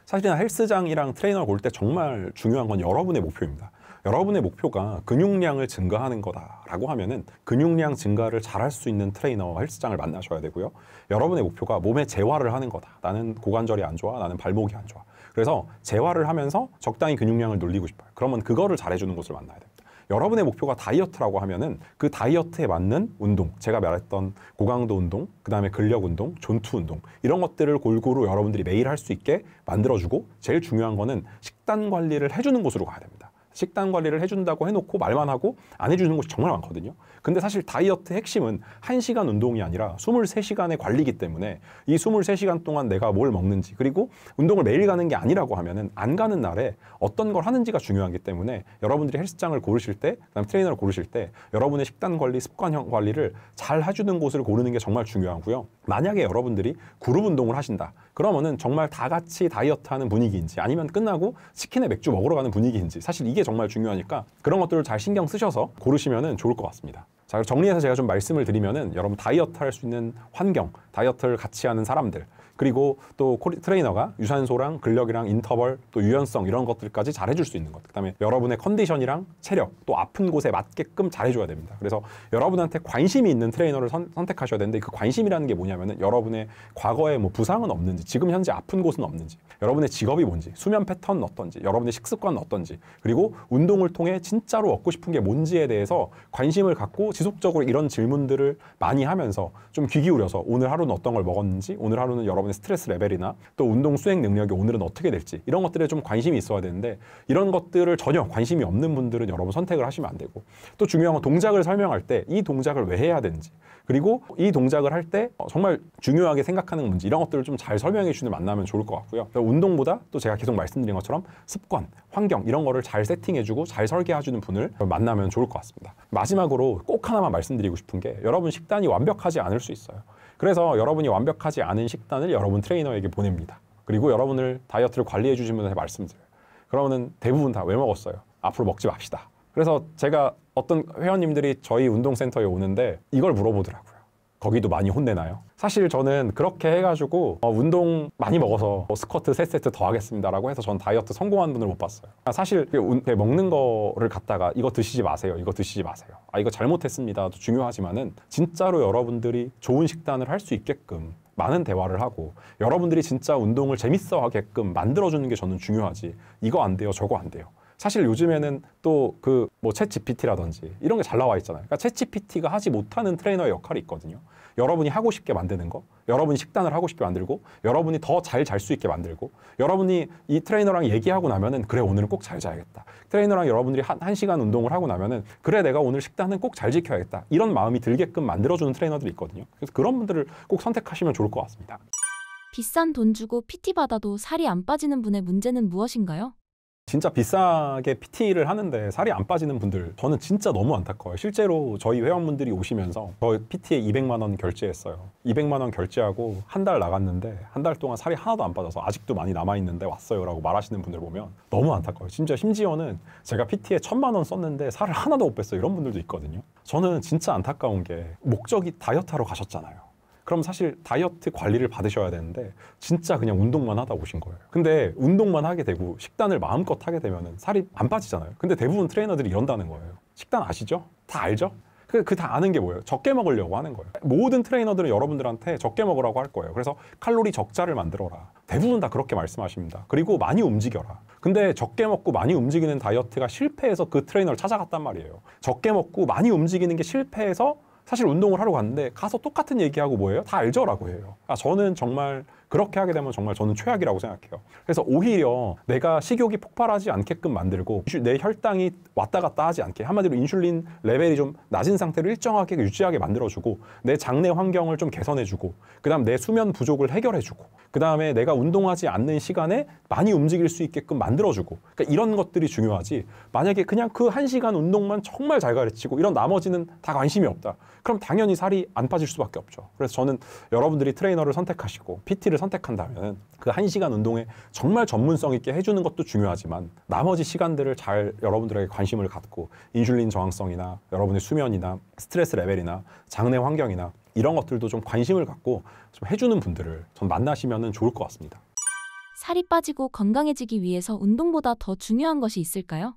사실은 헬스장이랑 트레이너를 고를 때 정말 중요한 건 여러분의 목표입니다. 여러분의 목표가 근육량을 증가하는 거다라고 하면은 근육량 증가를 잘할 수 있는 트레이너와 헬스장을 만나셔야 되고요. 여러분의 목표가 몸의 재활을 하는 거다. 나는 고관절이 안 좋아, 나는 발목이 안 좋아. 그래서 재활을 하면서 적당히 근육량을 늘리고 싶어요. 그러면 그거를 잘해주는 곳을 만나야 됩니다. 여러분의 목표가 다이어트라고 하면은 그 다이어트에 맞는 운동, 제가 말했던 고강도 운동, 그 다음에 근력 운동, 존투 운동, 이런 것들을 골고루 여러분들이 매일 할 수 있게 만들어주고, 제일 중요한 거는 식단 관리를 해주는 곳으로 가야 됩니다. 식단 관리를 해준다고 해놓고 말만 하고 안 해주는 곳이 정말 많거든요. 근데 사실 다이어트 핵심은 1시간 운동이 아니라 23시간의 관리이기 때문에 이 23시간 동안 내가 뭘 먹는지, 그리고 운동을 매일 가는 게 아니라고 하면은 안 가는 날에 어떤 걸 하는지가 중요하기 때문에 여러분들이 헬스장을 고르실 때, 그다음에 트레이너를 고르실 때 여러분의 식단 관리, 습관형 관리를 잘 해주는 곳을 고르는 게 정말 중요하고요. 만약에 여러분들이 그룹 운동을 하신다. 그러면은 정말 다 같이 다이어트하는 분위기인지, 아니면 끝나고 치킨에 맥주 먹으러 가는 분위기인지, 사실 이게 정말 중요하니까 그런 것들을 잘 신경 쓰셔서 고르시면은 좋을 것 같습니다. 자, 정리해서 제가 좀 말씀을 드리면은 여러분 다이어트 할 수 있는 환경, 다이어트를 같이 하는 사람들, 그리고 또 트레이너가 유산소랑 근력이랑 인터벌, 또 유연성 이런 것들까지 잘 해줄 수 있는 것, 그다음에 여러분의 컨디션이랑 체력, 또 아픈 곳에 맞게끔 잘 해줘야 됩니다. 그래서 여러분한테 관심이 있는 트레이너를 선택하셔야 되는데, 그 관심이라는 게 뭐냐면은 여러분의 과거에 뭐 부상은 없는지, 지금 현재 아픈 곳은 없는지, 여러분의 직업이 뭔지, 수면 패턴은 어떤지, 여러분의 식습관은 어떤지, 그리고 운동을 통해 진짜로 얻고 싶은 게 뭔지에 대해서 관심을 갖고 지속적으로 이런 질문들을 많이 하면서 좀 귀 기울여서 오늘 하루는 어떤 걸 먹었는지, 오늘 하루는 여러분의 스트레스 레벨이나 또 운동 수행 능력이 오늘은 어떻게 될지, 이런 것들에 좀 관심이 있어야 되는데, 이런 것들을 전혀 관심이 없는 분들은 여러분 선택을 하시면 안 되고, 또 중요한 건 동작을 설명할 때 이 동작을 왜 해야 되는지, 그리고 이 동작을 할 때 정말 중요하게 생각하는 문제, 이런 것들을 좀 잘 설명해 주는 만나면 좋을 것 같고요. 운동보다 또 제가 계속 말씀드린 것처럼 습관, 환경 이런 거를 잘 세팅해 주고 잘 설계해 주는 분을 만나면 좋을 것 같습니다. 마지막으로 꼭 하나만 말씀드리고 싶은 게, 여러분 식단이 완벽하지 않을 수 있어요. 그래서 여러분이 완벽하지 않은 식단을 여러분 트레이너에게 보냅니다. 그리고 여러분을 다이어트를 관리해 주신 분한테 말씀드려요. 그러면은 대부분 다 왜 먹었어요? 앞으로 먹지 맙시다. 그래서 제가 어떤 회원님들이 저희 운동센터에 오는데 이걸 물어보더라고요. 거기도 많이 혼내나요? 사실 저는 그렇게 해가지고 운동 많이 먹어서 스쿼트 3세트 더 하겠습니다라고 해서 전 다이어트 성공한 분을 못 봤어요. 사실 먹는 거를 갖다가 이거 드시지 마세요, 이거 드시지 마세요, 이거 잘못했습니다도 중요하지만은 진짜로 여러분들이 좋은 식단을 할 수 있게끔 많은 대화를 하고 여러분들이 진짜 운동을 재밌어 하게끔 만들어주는 게 저는 중요하지, 이거 안 돼요, 저거 안 돼요. 사실 요즘에는 또 챗 GPT라든지 이런 게 잘 나와 있잖아요. 그러니까 챗 GPT가 하지 못하는 트레이너의 역할이 있거든요. 여러분이 하고 싶게 만드는 거, 여러분이 식단을 하고 싶게 만들고, 여러분이 더 잘 잘 수 있게 만들고, 여러분이 이 트레이너랑 얘기하고 나면은 그래 오늘은 꼭 잘 자야겠다. 트레이너랑 여러분들이 한 시간 운동을 하고 나면은 그래 내가 오늘 식단은 꼭 잘 지켜야겠다. 이런 마음이 들게끔 만들어주는 트레이너들이 있거든요. 그래서 그런 분들을 꼭 선택하시면 좋을 것 같습니다. 비싼 돈 주고 PT 받아도 살이 안 빠지는 분의 문제는 무엇인가요? 진짜 비싸게 PT를 하는데 살이 안 빠지는 분들, 저는 진짜 너무 안타까워요. 실제로 저희 회원분들이 오시면서 저 PT에 200만 원 결제했어요. 200만 원 결제하고 한 달 나갔는데 한 달 동안 살이 하나도 안 빠져서 아직도 많이 남아있는데 왔어요 라고 말하시는 분들 보면 너무 안타까워요. 심지어는 제가 PT에 1000만 원 썼는데 살을 하나도 못 뺐어요, 이런 분들도 있거든요. 저는 진짜 안타까운 게, 목적이 다이어트 하러 가셨잖아요. 그럼 사실 다이어트 관리를 받으셔야 되는데 진짜 그냥 운동만 하다 오신 거예요. 근데 운동만 하게 되고 식단을 마음껏 하게 되면 살이 안 빠지잖아요. 근데 대부분 트레이너들이 이런다는 거예요. 식단 아시죠? 다 알죠? 그 다 아는 게 뭐예요? 적게 먹으려고 하는 거예요. 모든 트레이너들은 여러분들한테 적게 먹으라고 할 거예요. 그래서 칼로리 적자를 만들어라. 대부분 다 그렇게 말씀하십니다. 그리고 많이 움직여라. 근데 적게 먹고 많이 움직이는 다이어트가 실패해서 그 트레이너를 찾아갔단 말이에요. 적게 먹고 많이 움직이는 게 실패해서 사실 운동을 하러 갔는데 가서 똑같은 얘기하고 뭐예요? 다 알죠라고 해요. 저는 정말 그렇게 하게 되면 정말 저는 최악이라고 생각해요. 그래서 오히려 내가 식욕이 폭발하지 않게끔 만들고 내 혈당이 왔다 갔다 하지 않게, 한마디로 인슐린 레벨이 좀 낮은 상태를 일정하게 유지하게 만들어주고, 내 장내 환경을 좀 개선해주고, 그 다음 내 수면 부족을 해결해주고, 그 다음에 내가 운동하지 않는 시간에 많이 움직일 수 있게끔 만들어주고, 그러니까 이런 것들이 중요하지, 만약에 그냥 그 1시간 운동만 정말 잘 가르치고 이런 나머지는 다 관심이 없다, 그럼 당연히 살이 안 빠질 수밖에 없죠. 그래서 저는 여러분들이 트레이너를 선택하시고 PT를 선택한다면 그 1시간 운동에 정말 전문성 있게 해주는 것도 중요하지만 나머지 시간들을 잘 여러분들에게 관심을 갖고, 인슐린 저항성이나 여러분의 수면이나 스트레스 레벨이나 장내 환경이나 이런 것들도 좀 관심을 갖고 좀 해주는 분들을 전 만나시면 좋을 것 같습니다. 살이 빠지고 건강해지기 위해서 운동보다 더 중요한 것이 있을까요?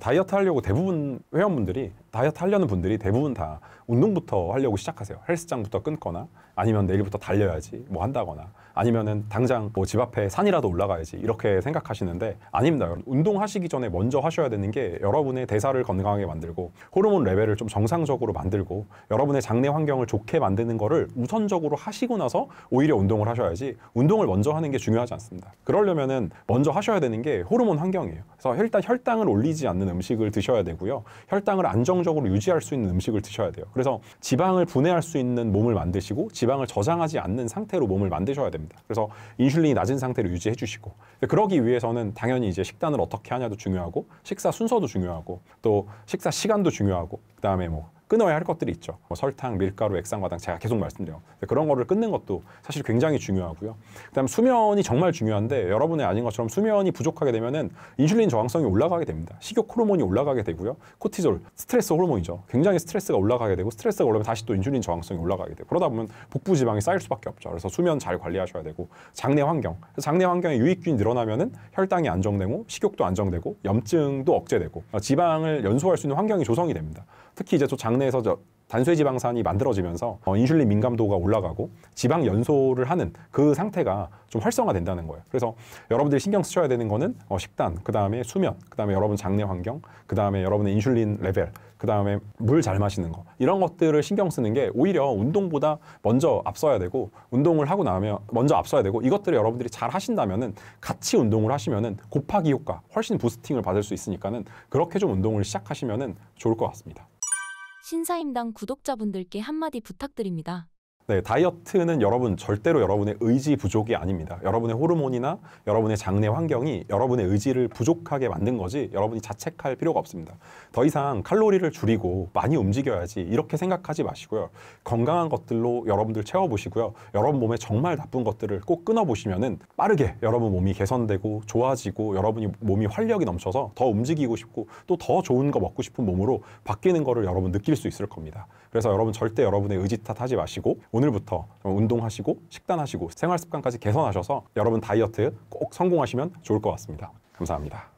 다이어트 하려고 대부분 회원분들이, 다이어트 하려는 분들이 대부분 다 운동부터 하려고 시작하세요. 헬스장부터 끊거나, 아니면 내일부터 달려야지 뭐 한다거나, 아니면은 당장 뭐 집 앞에 산이라도 올라가야지 이렇게 생각하시는데 아닙니다. 여러분. 운동하시기 전에 먼저 하셔야 되는 게 여러분의 대사를 건강하게 만들고 호르몬 레벨을 좀 정상적으로 만들고 여러분의 장내 환경을 좋게 만드는 거를 우선적으로 하시고 나서 오히려 운동을 하셔야지 운동을 먼저 하는 게 중요하지 않습니다. 그러려면은 먼저 하셔야 되는 게 호르몬 환경이에요. 그래서 일단 혈당을 올리지 않는 음식을 드셔야 되고요. 혈당을 안정적으로 유지할 수 있는 음식을 드셔야 돼요. 그래서 지방을 분해할 수 있는 몸을 만드시고 지방을 저장하지 않는 상태로 몸을 만드셔야 됩니다. 그래서 인슐린이 낮은 상태로 유지해 주시고 그러기 위해서는 당연히 이제 식단을 어떻게 하냐도 중요하고 식사 순서도 중요하고 또 식사 시간도 중요하고 그다음에 뭐 끊어야 할 것들이 있죠. 뭐 설탕, 밀가루, 액상과당 제가 계속 말씀드려요. 그런 거를 끊는 것도 사실 굉장히 중요하고요. 그다음 수면이 정말 중요한데 여러분의 아닌 것처럼 수면이 부족하게 되면은 인슐린 저항성이 올라가게 됩니다. 식욕 호르몬이 올라가게 되고요. 코티졸, 스트레스 호르몬이죠. 굉장히 스트레스가 올라가게 되고 스트레스가 올라오면 다시 또 인슐린 저항성이 올라가게 되고 그러다 보면 복부 지방이 쌓일 수밖에 없죠. 그래서 수면 잘 관리하셔야 되고 장내 환경, 장내 환경에 유익균이 늘어나면은 혈당이 안정되고 식욕도 안정되고 염증도 억제되고 지방을 연소할 수 있는 환경이 조성이 됩니다. 특히 이제 또 장내에서 단쇄지방산이 만들어지면서 인슐린 민감도가 올라가고 지방 연소를 하는 그 상태가 좀 활성화된다는 거예요. 그래서 여러분들이 신경 쓰셔야 되는 거는 식단, 그 다음에 수면, 그 다음에 여러분 장내 환경, 그 다음에 여러분의 인슐린 레벨, 그 다음에 물 잘 마시는 거 이런 것들을 신경 쓰는 게 오히려 운동보다 먼저 앞서야 되고 운동을 하고 나면 먼저 앞서야 되고 이것들을 여러분들이 잘 하신다면은 같이 운동을 하시면은 곱하기 효과 훨씬 부스팅을 받을 수 있으니까는 그렇게 좀 운동을 시작하시면은 좋을 것 같습니다. 신사임당 구독자분들께 한마디 부탁드립니다. 네, 다이어트는 여러분 절대로 여러분의 의지 부족이 아닙니다. 여러분의 호르몬이나 여러분의 장내 환경이 여러분의 의지를 부족하게 만든 거지 여러분이 자책할 필요가 없습니다. 더 이상 칼로리를 줄이고 많이 움직여야지 이렇게 생각하지 마시고요. 건강한 것들로 여러분들 채워보시고요. 여러분 몸에 정말 나쁜 것들을 꼭 끊어보시면은 빠르게 여러분 몸이 개선되고 좋아지고 여러분이 몸이 활력이 넘쳐서 더 움직이고 싶고 또 더 좋은 거 먹고 싶은 몸으로 바뀌는 거를 여러분 느낄 수 있을 겁니다. 그래서 여러분 절대 여러분의 의지 탓하지 마시고 오늘부터 운동하시고 식단하시고 생활 습관까지 개선하셔서 여러분 다이어트 꼭 성공하시면 좋을 것 같습니다. 감사합니다.